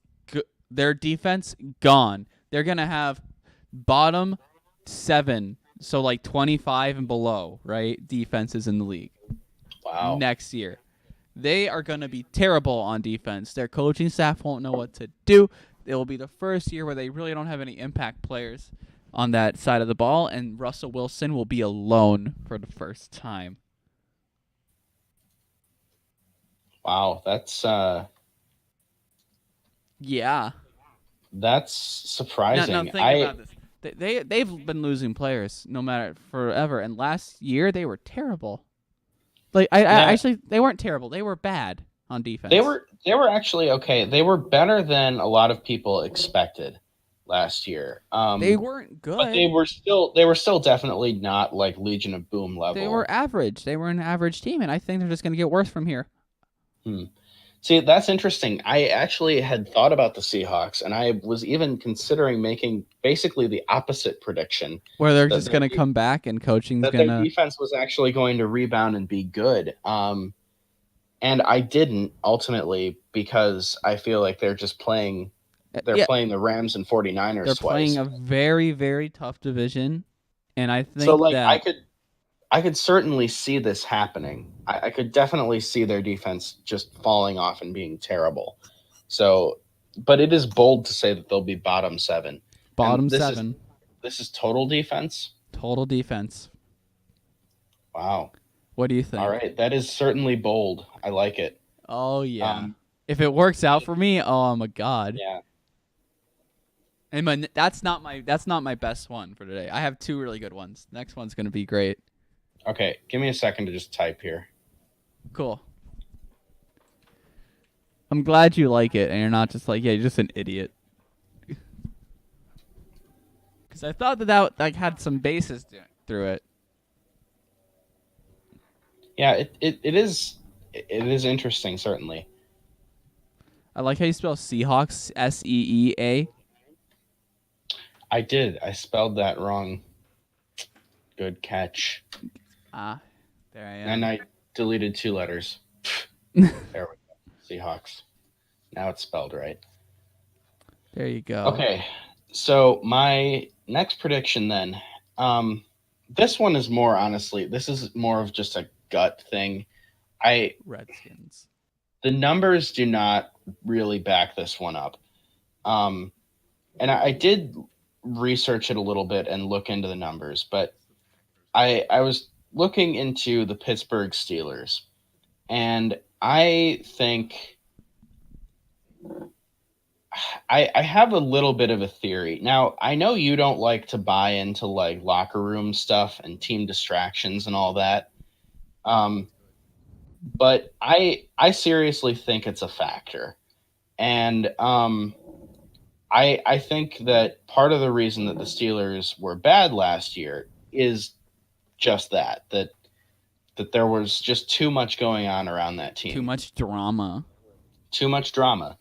their defense gone. They're gonna have bottom 7, so like 25 and below, right? Defenses in the league Wow. next year. They are gonna be terrible on defense. Their coaching staff won't know what to do. It will be the first year where they really don't have any impact players on that side of the ball, and Russell Wilson will be alone for the first time. Wow. Yeah. That's surprising. Now think about this. They've been losing players no matter forever, and last year they were terrible. Like I actually they weren't terrible. They were bad on defense. They were actually okay. They were better than a lot of people expected last year. They weren't good. But they were still definitely not like Legion of Boom level. They were average. They were an average team, and I think they're just going to get worse from here. See, that's interesting. I actually had thought about the Seahawks, and I was even considering making basically the opposite prediction. Where they're just going to come back and coaching's going to... Their defense was actually going to rebound and be good. And I didn't, ultimately, because I feel like they're just playing they're Yeah, playing the Rams and 49ers they're twice. playing a very, very tough division, and I So think like that I could certainly see this happening. I could definitely see their defense just falling off and being terrible. So, but it is bold to say that they'll be bottom 7. And bottom 7 this is total defense. total defense. Wow. What do you All think? right, that is certainly bold. I like it. Oh yeah. Um, If it works out for me, oh my god. yeah. And that's not my best one for today. I have 2 really good ones. Next one's gonna be great. Okay, give me a second to just type here. Cool. I'm glad you like it, and you're not just like, yeah, you're just an idiot. Because I thought that like had some basis through it. Yeah, it is interesting, certainly. I like how you spell Seahawks, Seea. I did. I spelled that wrong. Good catch. Ah, there I am. And I deleted 2 letters. There we go. Seahawks. Now it's spelled right. There you go. Okay. So my next prediction then. This one is more honestly, this is more of just a gut thing. Redskins. The numbers do not really back this one up. And I did research it a little bit and look into the numbers, but I was looking into the Pittsburgh Steelers, and I think I have a little bit of a theory. Now, I know you don't like to buy into like locker room stuff and team distractions and all that. But I seriously think it's a factor. And I think that part of the reason that the Steelers were bad last year is just that there was just too much going on around that team. Too much drama. Too much drama.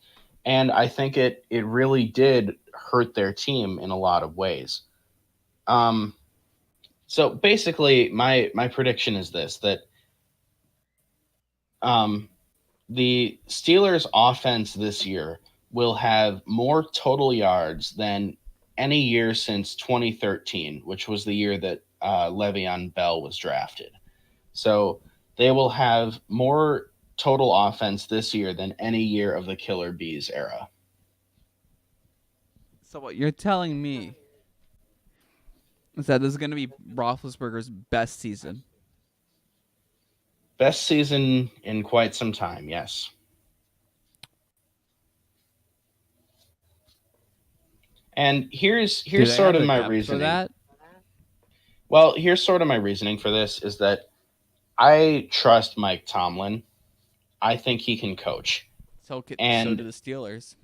And I think it really did hurt their team in a lot of ways. So basically my prediction is this, that the Steelers offense this year will have more total yards than any year since 2013, which was the year that Le'Veon Bell was drafted. So they will have more total offense this year than any year of the Killer Bees era. So what you're telling me is that this is going to be Roethlisberger's best season. Best season in quite some time, yes. And here's sort of my reasoning. For that? Well, here's sort of my reasoning for this is that I trust Mike Tomlin. I think he can coach. So do the Steelers.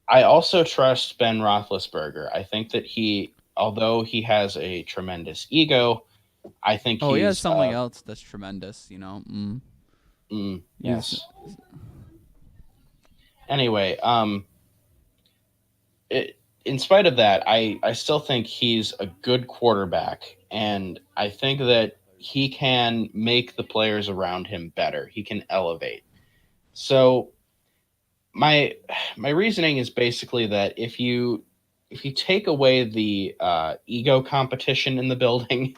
I also trust Ben Roethlisberger. I think that although he has a tremendous ego, I think he has something else that's tremendous, you know. Yes. Anyway, in spite of that, I still think he's a good quarterback, and I think that he can make the players around him better. He can elevate. So my reasoning is basically that if you take away the ego competition in the building,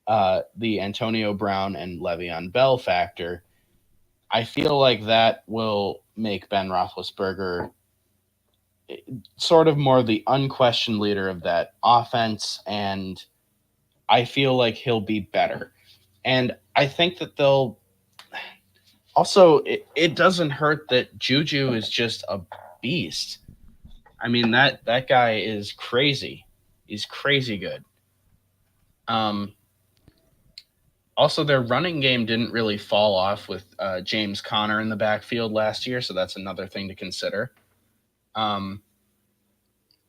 the Antonio Brown and Le'Veon Bell factor, I feel like that will make Ben Roethlisberger sort of more the unquestioned leader of that offense, and I feel like he'll be better. And I think that they'll also, it doesn't hurt that Juju is just a beast. I mean, that guy is crazy. He's crazy good. Also, their running game didn't really fall off with James Conner in the backfield last year, so that's another thing to consider. And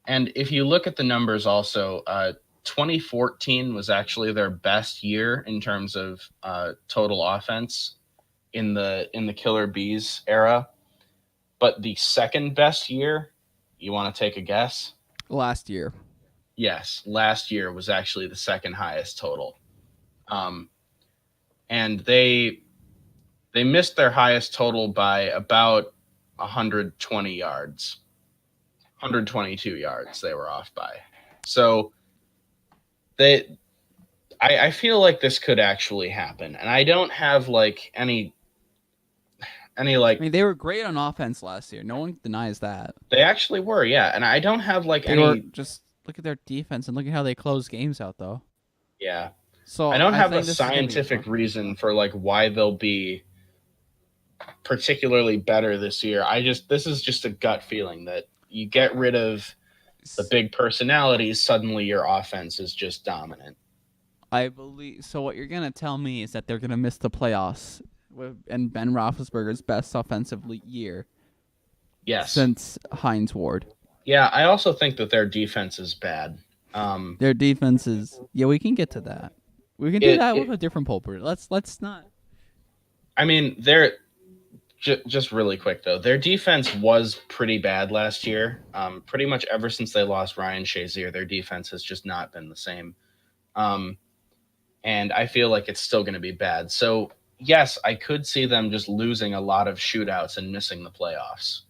if you look at the numbers also, 2014 was actually their best year in terms of total offense in the Killer Bees era. But the second best year, you want to take a guess? Last year. Yes, last year was actually the second highest total. And they missed their highest total by about 120 yards. 122 yards they were off by. So I feel like this could actually happen, and I don't have like any I like mean, they were great on offense last year. No one denies that. they actually were, yeah, and I don't have like They were any just look at their defense and look at how they close games out, though. yeah. So I don't I have a think this is gonna be scientific fun. reason for like why they'll be particularly better this year. This is just a gut feeling that you get rid of the big personalities, suddenly your offense is just dominant. I believe so. What you're gonna tell me is that they're gonna miss the playoffs and Ben Roethlisberger's best offensive year Yes. since Hines Ward. Yeah, I also think that their defense is bad. Their defense is. Yeah, we can get to that. We can do that with a different pulpit. Let's not. I mean, they're just really quick though. Their defense was pretty bad last year. Pretty much ever since they lost Ryan Shazier, their defense has just not been the same. And I feel like it's still going to be bad. So yes, I could see them just losing a lot of shootouts and missing the playoffs.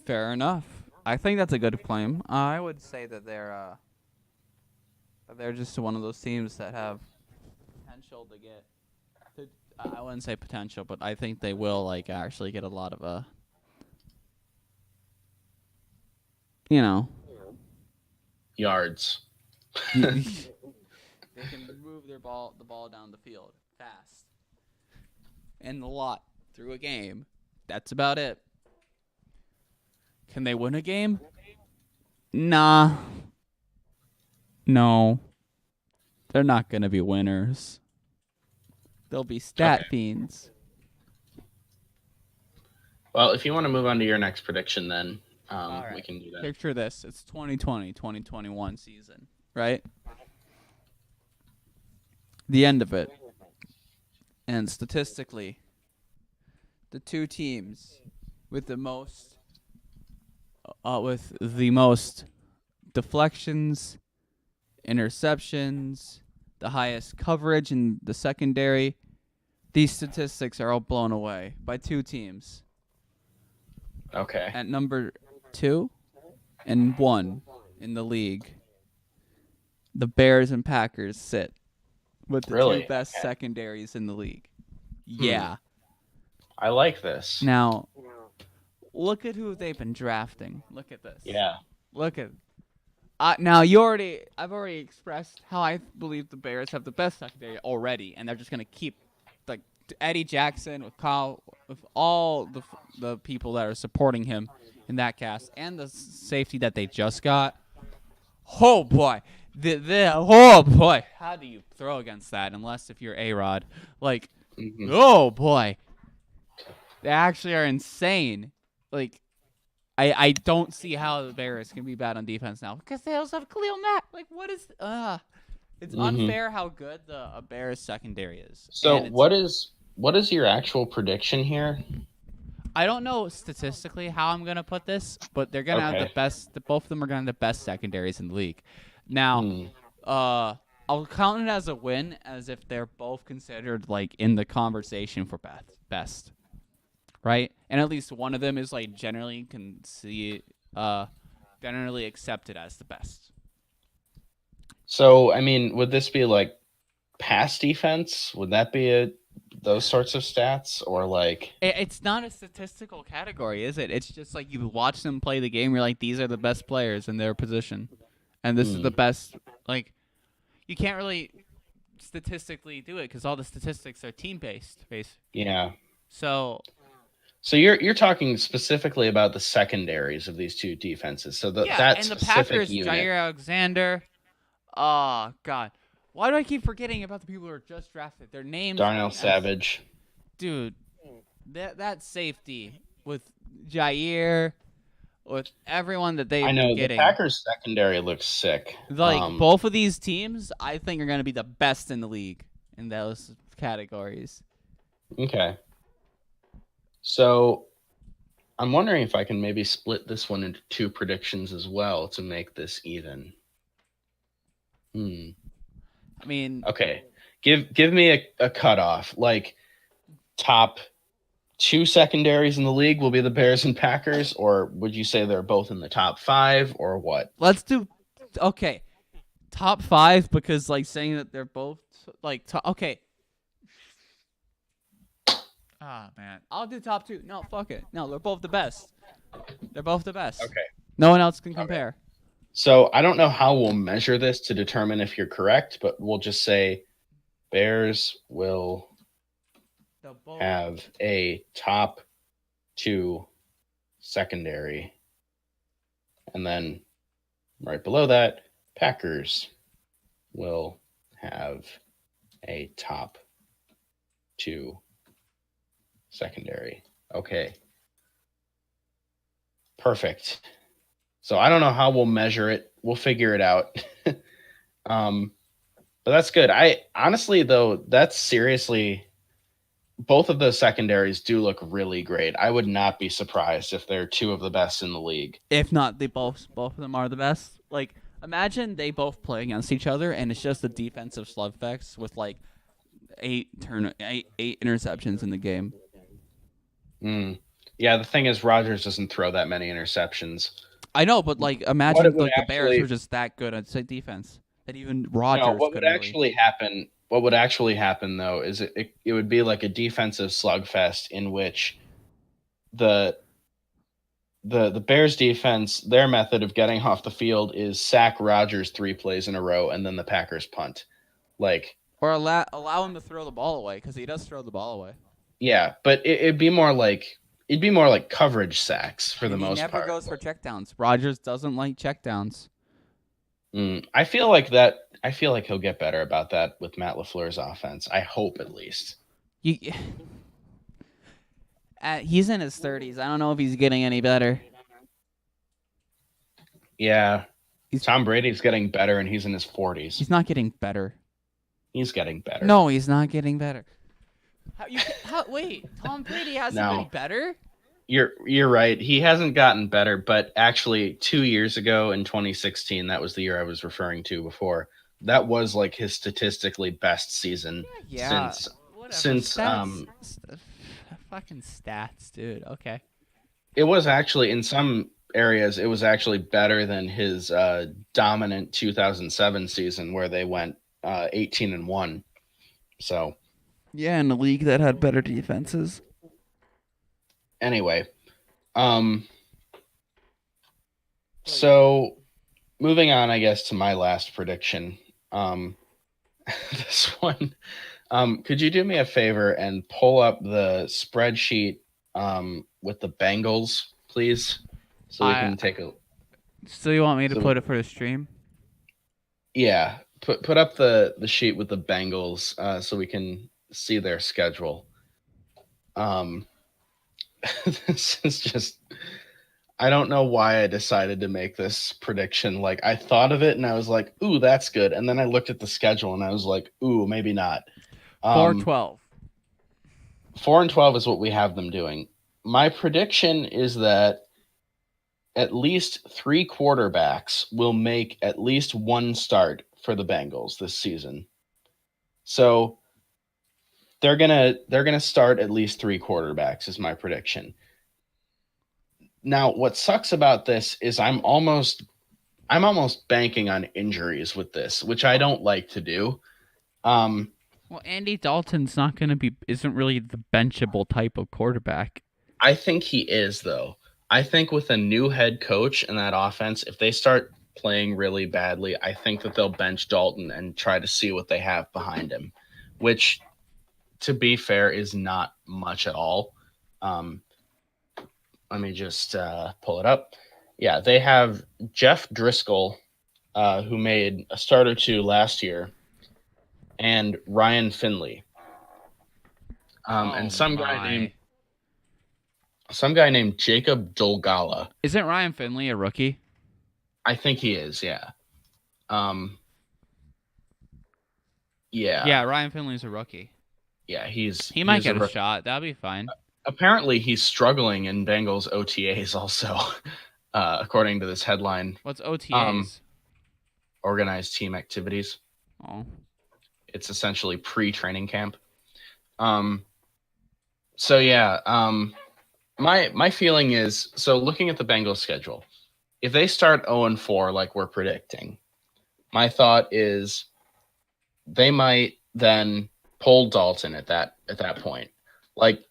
Fair enough. I think that's a good claim. I would say that they're just one of those teams that have potential to get. I wouldn't say potential, but I think they will like actually get a lot of Yards. they can move the ball down the field fast and a lot through a game. That's about it. Can they win a game? Nah. No. They're not going to be winners. They'll be stat fiends. Well, if you want to move on to your next prediction, then right. We can do that. Picture this. It's 2020, 2021 season, right? The end of it. And statistically, the two teams with the most deflections, interceptions, the highest coverage in the secondary, these statistics are all blown away by two teams. Okay. At number 2 and 1 in the league, the Bears and Packers sit with the two best secondaries in the league. Yeah. I like this. Now, look at who they've been drafting. Look at this. Yeah. Look at. Now I've already expressed how I believe the Bears have the best secondary already, and they're just gonna keep like Eddie Jackson with Kyle, with all the people that are supporting him in that cast, and the safety that they just got. Oh boy, oh boy, how do you throw against that unless if you're A-Rod? Like, oh boy, they actually are insane. Like, I don't see how the Bears can be bad on defense now because they also have Khalil Mack. Like, what is it's unfair how good the Bears secondary is. So what is your actual prediction here? I don't know statistically how I'm gonna put this, but they're gonna have the best. Both of them are gonna have the best secondaries in the league. Now, I'll count it as a win, as if they're both considered like in the conversation for best, right? And at least one of them is like generally generally accepted as the best. So, I mean, would this be like pass defense? Would that be those sorts of stats, or like? It's not a statistical category, is it? It's just like you watch them play the game. You're like, these are the best players in their position, and this is the best. Like, you can't really statistically do it because all the statistics are team based. Yeah. So you're talking specifically about the secondaries of these two defenses. So that and the specific Packers, unit. Jair Alexander. Oh God, why do I keep forgetting about the people who are just drafted? Their names. Darnell Savage. Dude, that safety with Jair, with everyone that they've been getting. The Packers secondary looks sick. Like, both of these teams, I think are going to be the best in the league in those categories. Okay. So, I'm wondering if I can maybe split this one into two predictions as well to make this even. I mean, okay. Give me a cutoff, like top two secondaries in the league will be the Bears and Packers, or would you say they're both in the top 5, or what? Let's do okay. Top 5 because like saying that they're both like okay. Ah man, I'll do top 2. No, fuck it. No, they're both the best. They're both the best. Okay. No one else can compare. So I don't know how we'll measure this to determine if you're correct, but we'll just say Bears will have a top 2 secondary. And then right below that, Packers will have a top 2 secondary. Okay. Perfect. So I don't know how we'll measure it. We'll figure it out. But that's good. I honestly though, that's seriously both of those secondaries do look really great. I would not be surprised if they're 2 of the best in the league. If not, they both of them are the best. Like imagine they both play against each other and it's just a defensive slugfest with like 8 interceptions in the game. Yeah, the thing is Rodgers doesn't throw that many interceptions. I know, but like imagine like the Bears were just that good at defense that even Rodgers what would couldn't actually happen? What would actually happen though is it would be like a defensive slugfest in which the Bears defense, their method of getting off the field is sack Rodgers 3 plays in a row and then the Packers punt. Like or allow him to throw the ball away because he does throw the ball away. Yeah, but it'd be more like coverage sacks for the most part. He never goes for checkdowns. Rodgers doesn't like checkdowns. I feel like he'll get better about that with Matt LaFleur's offense. I hope at least. He's in his 30s. I don't know if he's getting any better. Yeah. Tom Brady's getting better and he's in his 40s. He's not getting better. He's getting better. No, he's not getting better. Wait, Tom Brady hasn't been better? You're right. He hasn't gotten better, but actually 2 years ago in 2016, that was the year I was referring to before. That was like his statistically best season since fucking stats, dude. Okay. It was actually in some areas it was actually better than his dominant 2007 season where they went 18-1. So yeah, in a league that had better defenses. Anyway, so moving on, I guess, to my last prediction. This one, could you do me a favor and pull up the spreadsheet with the Bengals, please, so we can take a. So you want me to put it for the stream? Yeah, put up the sheet with the Bengals so we can see their schedule. This is just, I don't know why I decided to make this prediction. Like I thought of it and I was like, ooh, that's good. And then I looked at the schedule and I was like, ooh, maybe not. 4-12. 4-12 is what we have them doing. My prediction is that at least 3 quarterbacks will make at least one start for the Bengals this season. So they're gonna start at least 3 quarterbacks is my prediction. Now, what sucks about this is I'm almost banking on injuries with this, which I don't like to do. Well, Andy Dalton's isn't really the benchable type of quarterback. I think he is though. I think with a new head coach and that offense, if they start playing really badly, I think that they'll bench Dalton and try to see what they have behind him, which, to be fair, is not much at all. Let me just pull it up. Yeah, they have Jeff Driscoll, who made a start or 2 last year, and Ryan Finley, and some guy named Jacob Dolgala. Isn't Ryan Finley a rookie? I think he is. Yeah. Yeah, Ryan Finley's a rookie. Yeah, he might get a shot. That'll be fine. Apparently, he's struggling in Bengals OTAs also, according to this headline. What's OTAs? Organized team activities. Oh. It's essentially pre-training camp. So yeah, my feeling is, so looking at the Bengals schedule, if they start 0-4 like we're predicting, my thought is they might then pull Dalton at that point. Like,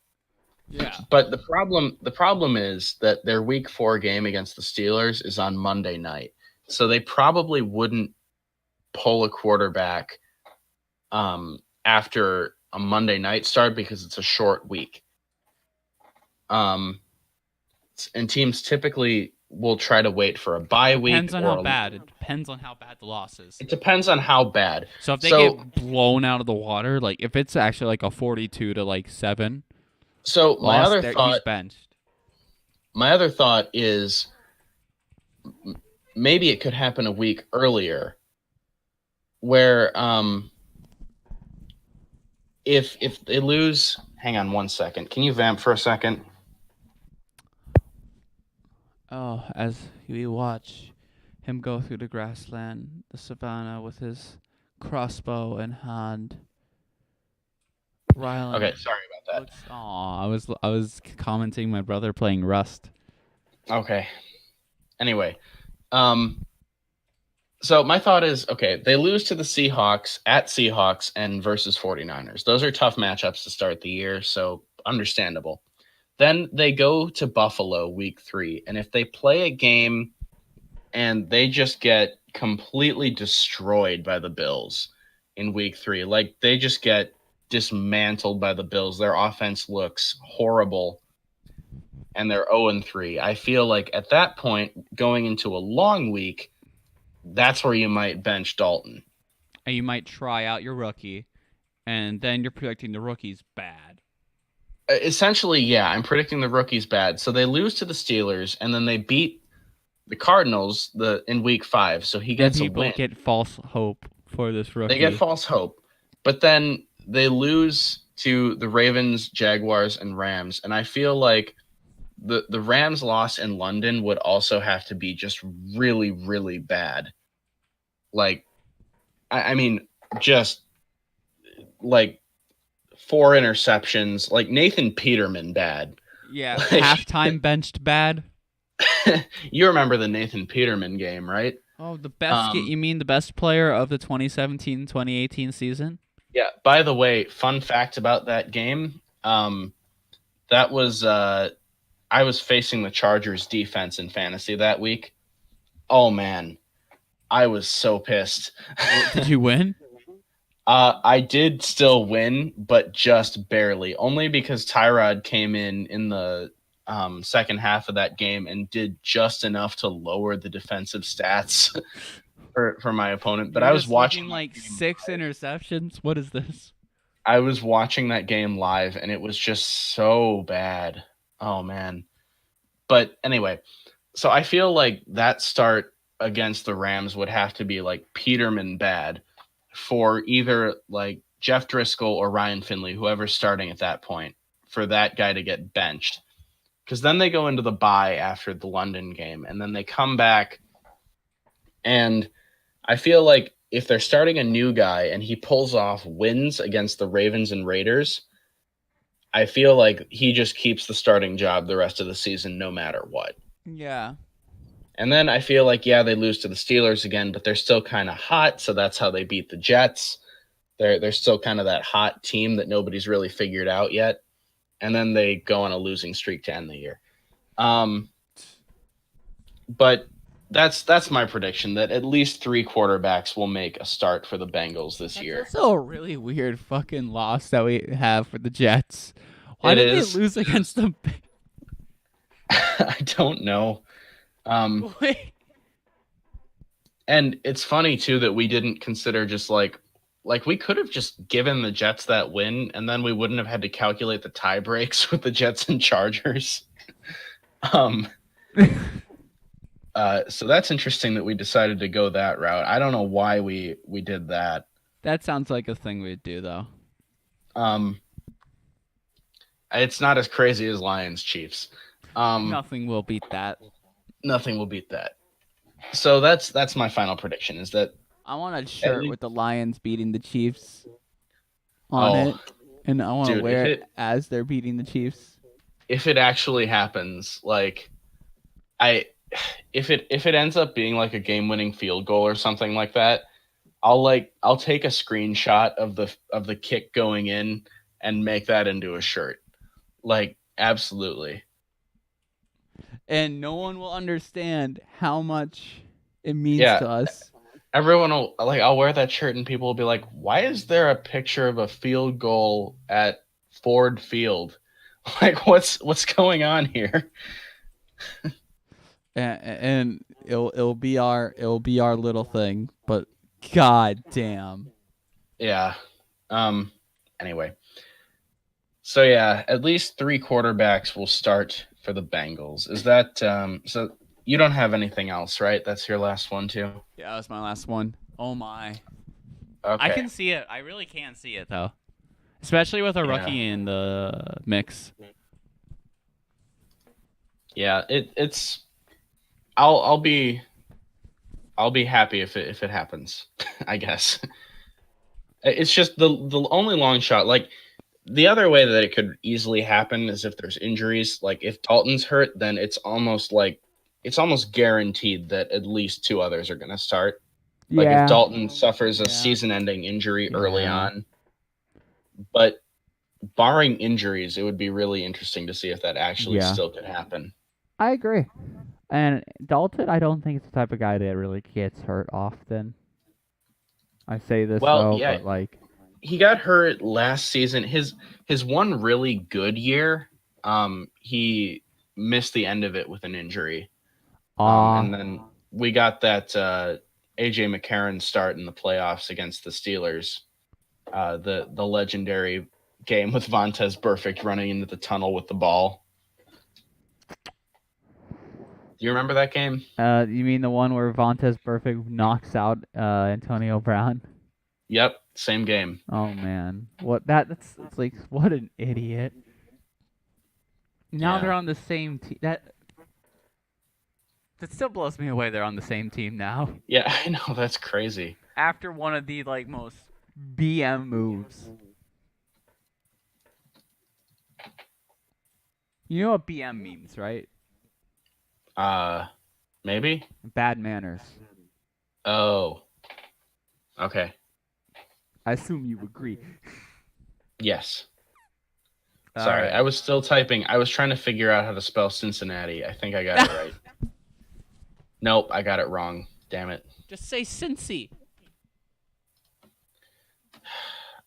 Yeah. but the problem is that their week 4 game against the Steelers is on Monday night. So they probably wouldn't pull a quarterback after a Monday night start because it's a short week. And teams typically will try to wait for a bye week. Depends on how bad. It depends on how bad the loss is. It depends on how bad. So if they get blown out of the water, like if it's actually like a 42 to like 7 So loss, he's benched. My other thought is maybe it could happen a week earlier, where if they lose, hang on one second. Can you vamp for a second? Oh, as we watch him go through the grassland, the savannah with his crossbow in hand. Rylan. Okay, sorry about that. I was commenting my brother playing Rust. Okay. Anyway, so my thought is, okay, they lose to the Seahawks at Seahawks and versus 49ers. Those are tough matchups to start the year, so understandable. Then they go to Buffalo week 3, and if they play a game and they just get completely destroyed by the Bills in week 3, like they just get dismantled by the Bills, their offense looks horrible, and they're 0-3. I feel like at that point, going into a long week, that's where you might bench Dalton. And you might try out your rookie, and then you're predicting the rookie's bad. Essentially, yeah, I'm predicting the rookie's bad. So they lose to the Steelers, and then they beat the Cardinals in week 5. So he gets a win. People get false hope for this rookie. They get false hope, but then they lose to the Ravens, Jaguars, and Rams, and I feel like the Rams loss in London would also have to be just really, really bad. Like, I mean, just like 4 interceptions, like Nathan Peterman bad. Yeah, like, halftime benched bad. You remember the Nathan Peterman game, right? Oh, the best. You mean the best player of the 2017-2018 season? Yeah. By the way, fun fact about that game. That was I was facing the Chargers defense in fantasy that week. Oh man, I was so pissed. Did you win? I did still win, but just barely. Only because Tyrod came in the second half of that game and did just enough to lower the defensive stats for my opponent. But I was watching like 6 interceptions. What is this? I was watching that game live, and it was just so bad. Oh man. But anyway, so I feel like that start against the Rams would have to be like Peterman bad for either like Jeff Driscoll or Ryan Finley, whoever's starting at that point, for that guy to get benched. Because then they go into the bye after the London game, and then they come back. And I feel like if they're starting a new guy and he pulls off wins against the Ravens and Raiders, I feel like he just keeps the starting job the rest of the season no matter what. Yeah. And then I feel like, yeah, they lose to the Steelers again, but they're still kind of hot, so that's how they beat the Jets. They're still kind of that hot team that nobody's really figured out yet. And then they go on a losing streak to end the year. But that's my prediction, that at least 3 quarterbacks will make a start for the Bengals this year. That's also a really weird fucking loss that we have for the Jets. Why did they lose against the I don't know. And it's funny too that we didn't consider just like we could have just given the Jets that win, and then we wouldn't have had to calculate the tie breaks with the Jets and Chargers. So that's interesting that we decided to go that route. I don't know why we did that. That sounds like a thing we'd do, though. It's not as crazy as Lions Chiefs. Nothing will beat that. Nothing will beat that. So that's my final prediction, is that I want a shirt with the Lions beating the Chiefs on it. and I want to Dude, wear it as they're beating the Chiefs. if it actually happens, like I if it ends up being like a game-winning field goal or something like that, I'll take a screenshot of the kick going in and make that into a shirt. Like absolutely. And no one will understand how much it means Yeah, to us. everyone will like I'll wear that shirt and people will be like, "Why is there a picture of a field goal at Ford Field?" Like what's going on here? And it'll be our little thing, but god damn. Yeah. Anyway. So yeah, at least 3 quarterbacks will start for the Bengals. Is that so you don't have anything else, right? That's your last one too. Yeah, that's my last one. Oh my. Okay. I can see it. I really can see it though. Especially with a Yeah. rookie in the mix. Yeah, it's I'll be happy if it happens, I guess. It's just the only long shot. Like the other way that it could easily happen is if there's injuries. Like if Dalton's hurt, then it's almost guaranteed that at least 2 others are going to start. Like if Dalton suffers a season-ending injury early on, but barring injuries, it would be really interesting to see if that actually still could happen. I agree. And Dalton, I don't think it's the type of guy that really gets hurt often. I say this Well, yeah, but like he got hurt last season. His one really good year, he missed the end of it with an injury. And then we got that AJ McCarron start in the playoffs against the Steelers. The legendary game with Vontez Burfict running into the tunnel with the ball. Do you remember that game? You mean the one where Vontez Burfict knocks out Antonio Brown? Yep, same game. Oh man, that's like what an idiot. Now they're on the same team. That still blows me away. They're on the same team now. Yeah, I know, that's crazy. After one of the like most BM moves. You know what BM means, right? Maybe? Bad manners. Oh. Okay. I assume you agree. Yes. Sorry, I was still typing. I was trying to figure out how to spell Cincinnati. I think I got it right. Nope, I got it wrong. Damn it. Just say Cincy.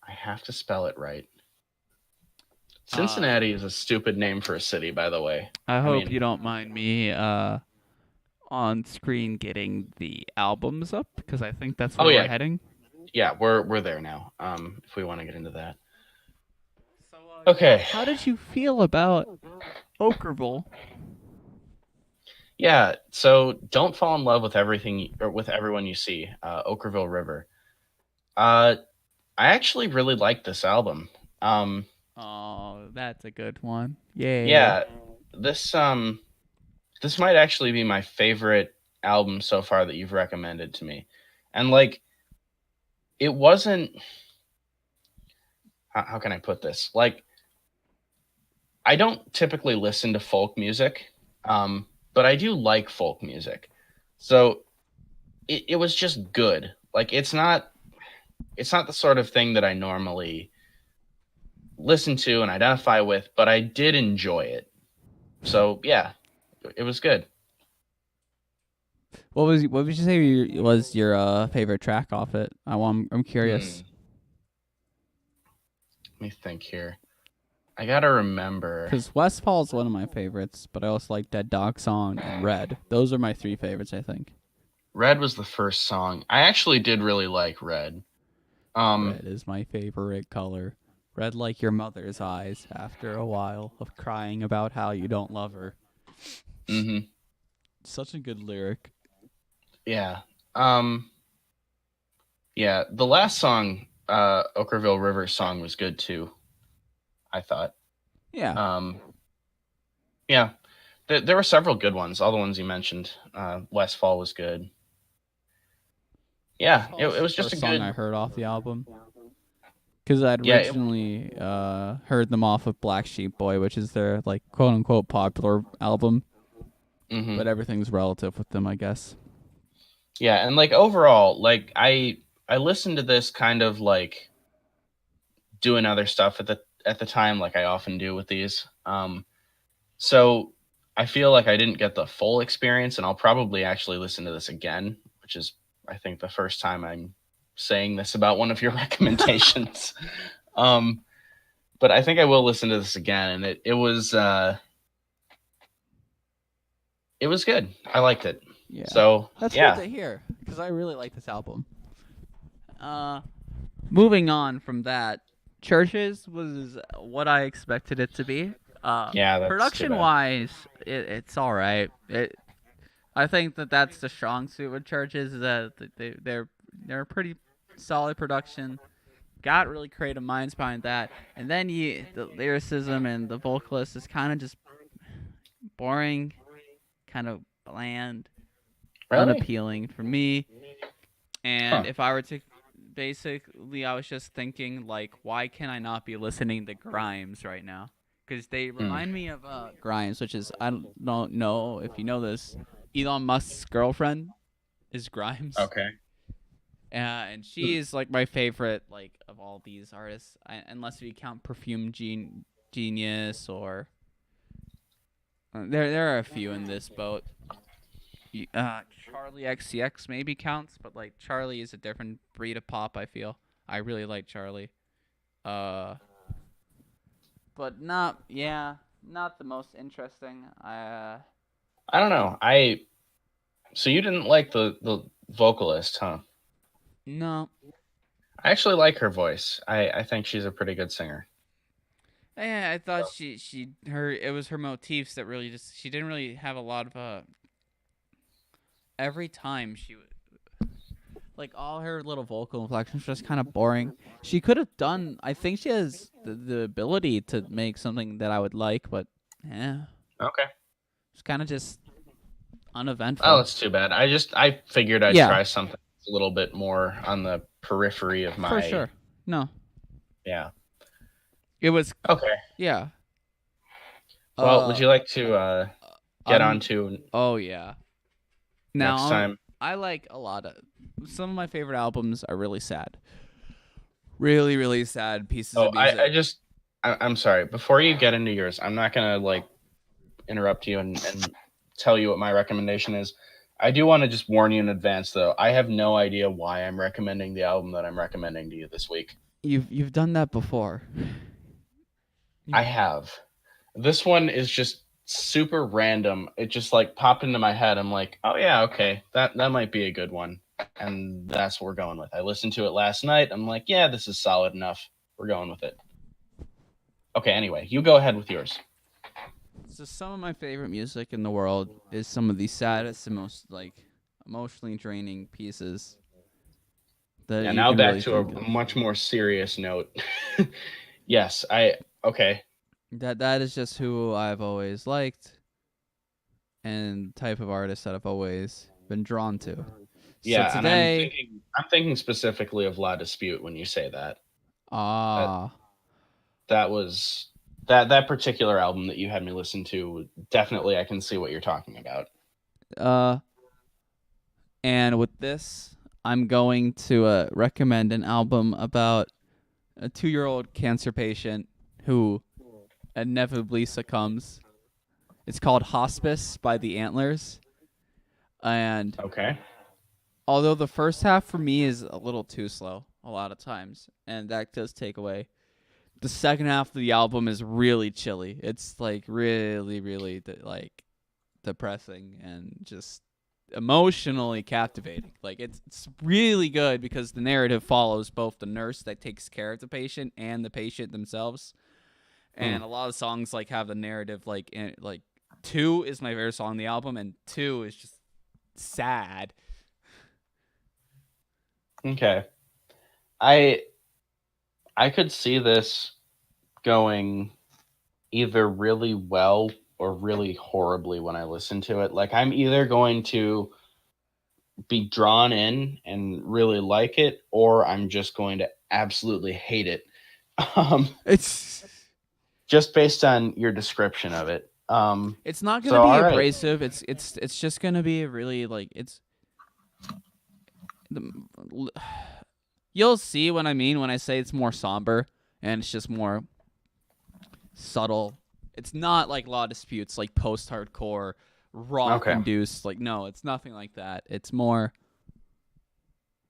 I have to spell it right. Cincinnati is a stupid name for a city, by the way. I hope you don't mind me on screen getting the albums up because I think that's where we're heading. Yeah, we're there now. If we want to get into that. So, okay. How did you feel about Okerville? Yeah, so don't fall in love with everything or with everyone you see. Okerville River. I actually really like this album. Oh, that's a good one. Yay. Yeah, this might actually be my favorite album so far that you've recommended to me, and like, it wasn't. How can I put this? Like, I don't typically listen to folk music, but I do like folk music, so it was just good. Like, it's not the sort of thing that I normally listen to and identify with, but I did enjoy it. So yeah, it was good. What would you say was your favorite track off it? I'm curious. Let me think here. I gotta remember. Because Westfall is one of my favorites, but I also like Dead Dog Song and Red. Those are my 3 favorites, I think. Red was the first song. I actually did really like Red. Red is my favorite color. Red like your mother's eyes after a while of crying about how you don't love her. Mm-hmm. Such a good lyric. Yeah. Yeah, the last song, Okerville River song, was good too, I thought. Yeah. Yeah. There were several good ones. All the ones you mentioned. Westfall was good. Yeah, it was just a good song I heard off the album. because I'd Yeah, originally heard them off of Black Sheep Boy, which is their like quote unquote popular album, hmm but everything's relative with them, I guess. yeah, and like overall, like I listened to this kind of like doing other stuff at the time, like I often do with these. So I feel like I didn't get the full experience, and I'll probably actually listen to this again, which is I think the first time I'm saying this about one of your recommendations. um, but I think I will listen to this again, and it was good. I liked it. Yeah, So that's good yeah, to hear because I really like this album. Uh, Moving on from that, Churches was what I expected it to be. yeah, that's too Production bad. wise, it's all right. I think that's the strong suit with Churches is that they're a pretty solid production. Got really creative minds behind that, and then the lyricism and the vocalist is kind of just boring, kind of bland, Really? unappealing for me. And Huh. if I were to basically, I was just thinking like, why can I not be listening to Grimes right now? Because they Hmm. remind me of Grimes, which is I don't know if you know this. Elon Musk's girlfriend is Grimes, Okay. and she is like my favorite like of all these artists, unless you count Genius or there are a few in this boat. Charlie XCX maybe counts, but like Charlie is a different breed of pop. I feel I really like Charlie. Uh, but not the most interesting. I don't know. So you didn't like the vocalist, huh? No, I actually like her voice. I think she's a pretty good singer. yeah, I thought it was her motifs that really just she didn't really have a lot of every time she like all her little vocal inflections were just kind of boring. She could have done. I think she has the ability to make something that I would like, but yeah, Okay. it's kind of just Oh, uneventful. that's too bad. I figured I'd Yeah, try something a little bit more on the periphery of for my sure. No, yeah. it was Okay. yeah. Well, would Uh, you like to get on I'm. to Oh yeah. next Now time? I like a lot of some of my favorite albums are really sad, really really sad pieces Oh, of music. I'm sorry. Before you get into yours, I'm not gonna like interrupt you and tell you what my recommendation is. I do want to just warn you in advance, though. I have no idea why I'm recommending the album that I'm recommending to you this week. You've done that before. I have. This one is just super random. It just like popped into my head. I'm like, oh yeah, okay, that might be a good one, and that's what we're going with. I listened to it last night. I'm like, yeah, this is solid enough. We're going with it. Okay, anyway, you go ahead with yours. So some of my favorite music in the world is some of the saddest and most like emotionally draining pieces that Yeah, you now can back really to a think of. much more serious note. Yes, okay. That is just who I've always liked and type of artist that I've always been drawn to. So Yeah, and I'm today, thinking I'm thinking specifically of La Dispute when you say that. That ah, that was that particular album that you had me listen to. Definitely, I can see what you're talking about. uh, and with this, I'm going to recommend an album about a 2-year-old cancer patient who inevitably succumbs. It's called Hospice by the Antlers. And Okay. although the first half for me is a little too slow a lot of times, and that does take away, the second half of the album is really chilly. It's like really, really like depressing and just emotionally captivating. Like it's really good because the narrative follows both the nurse that takes care of the patient and the patient themselves. Hmm. And a lot of songs like have the narrative like 2 is my favorite song on the album, and 2 is just sad. Okay. I I could see this going either really well or really horribly when I listen to it. Like I'm either going to be drawn in and really like it, or I'm just going to absolutely hate it. It's Just based on your description of it. it's not So, gonna be all right. abrasive. It's just gonna be really like it's. The, you'll see what I mean when I say it's more somber and it's just more subtle. It's not like Law Disputes, like post-hardcore rock Okay. induced. Like no, it's nothing like that. It's more.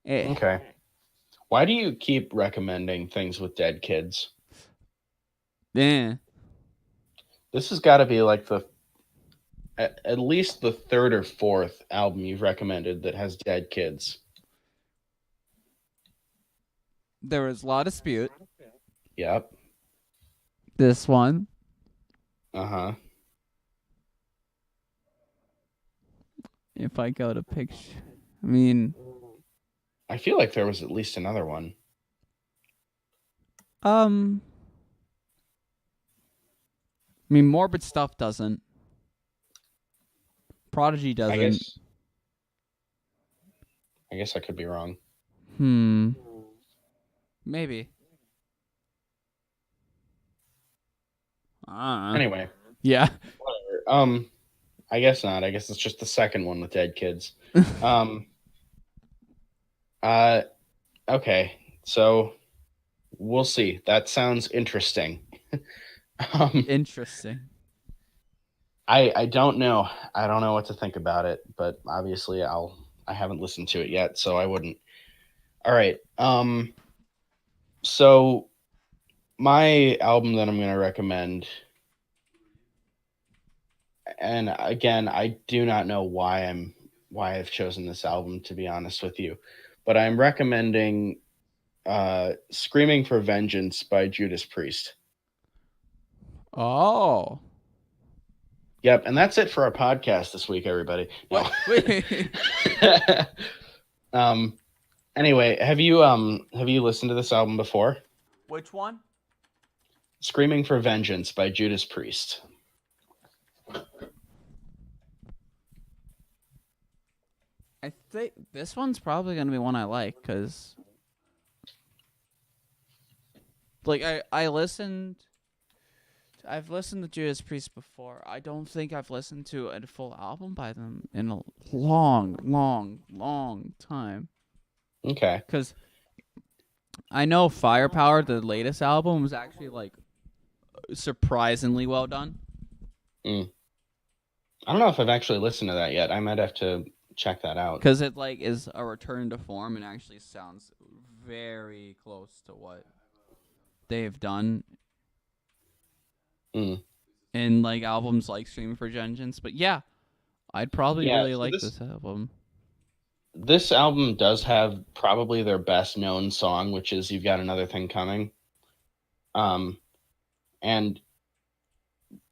Okay. Why do you keep recommending things with dead kids? Eh. This has got to be like at least the third or fourth album you've recommended that has dead kids. There was Law Dispute. Yep. This one. Uh-huh. If I go to picture, I mean, I feel like there was at least another one. I mean, Morbid Stuff doesn't. Prodigy doesn't. I guess I could be wrong. Maybe. Anyway. Yeah. Whatever. I guess not. I guess it's just the second one with dead kids. Okay. So we'll see. That sounds interesting. Interesting. I don't know. I don't know what to think about it, but obviously I haven't listened to it yet, so I wouldn't. All right. So my album that I'm going to recommend, and again, I do not know why I've chosen this album, to be honest with you, but I'm recommending Screaming for Vengeance by Judas Priest. Oh. Yep, and that's it for our podcast this week, everybody. No. What? Wait. Anyway, have you listened to this album before? Which one? Screaming for Vengeance by Judas Priest. I think this one's probably gonna be one I like because, like, I've listened to Judas Priest before. I don't think I've listened to a full album by them in a long time. Okay. Because I know Firepower, the latest album, was actually like surprisingly well done. I don't know if I've actually listened to that yet. I might have to check that out. Because it like is a return to form and actually sounds very close to what they've done in like albums like Screaming for Vengeance. But yeah, I'd probably really like this album. This album does have probably their best known song, which is You've Got Another Thing Coming.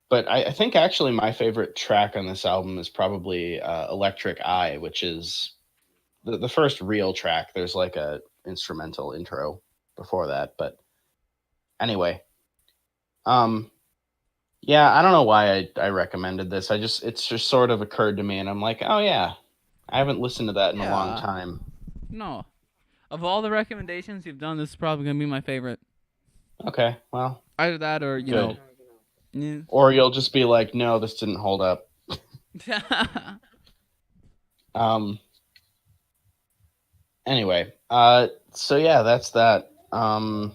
But I think actually my favorite track on this album is probably Electric Eye, which is the first real track. There's like a instrumental intro before that, but anyway. Yeah, I don't know why I recommended this. It's just sort of occurred to me, and I'm like, oh yeah, I haven't listened to that in a long time. No. Of all the recommendations you've done, this is probably going to be my favorite. Okay, well. Either that or, you know. Yeah. Or you'll just be like, no, this didn't hold up. Anyway, so yeah, that's that. Do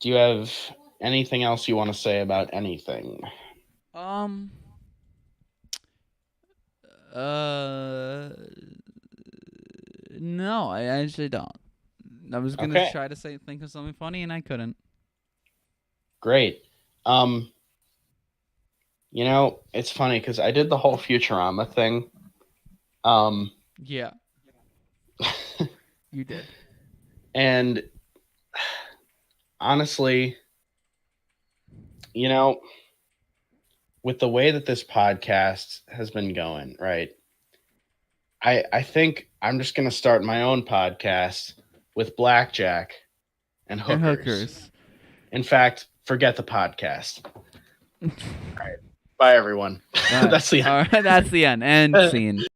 you have anything else you want to say about anything? No, I actually don't. I was gonna try to think of something funny and I couldn't. Great. You know, it's funny because I did the whole Futurama thing. Yeah. You did. And honestly, you know, with the way that this podcast has been going, right? I think I'm just going to start my own podcast with blackjack and hookers. In fact, forget the podcast. All right. Bye, everyone. That's the end. All right, that's the end. End scene.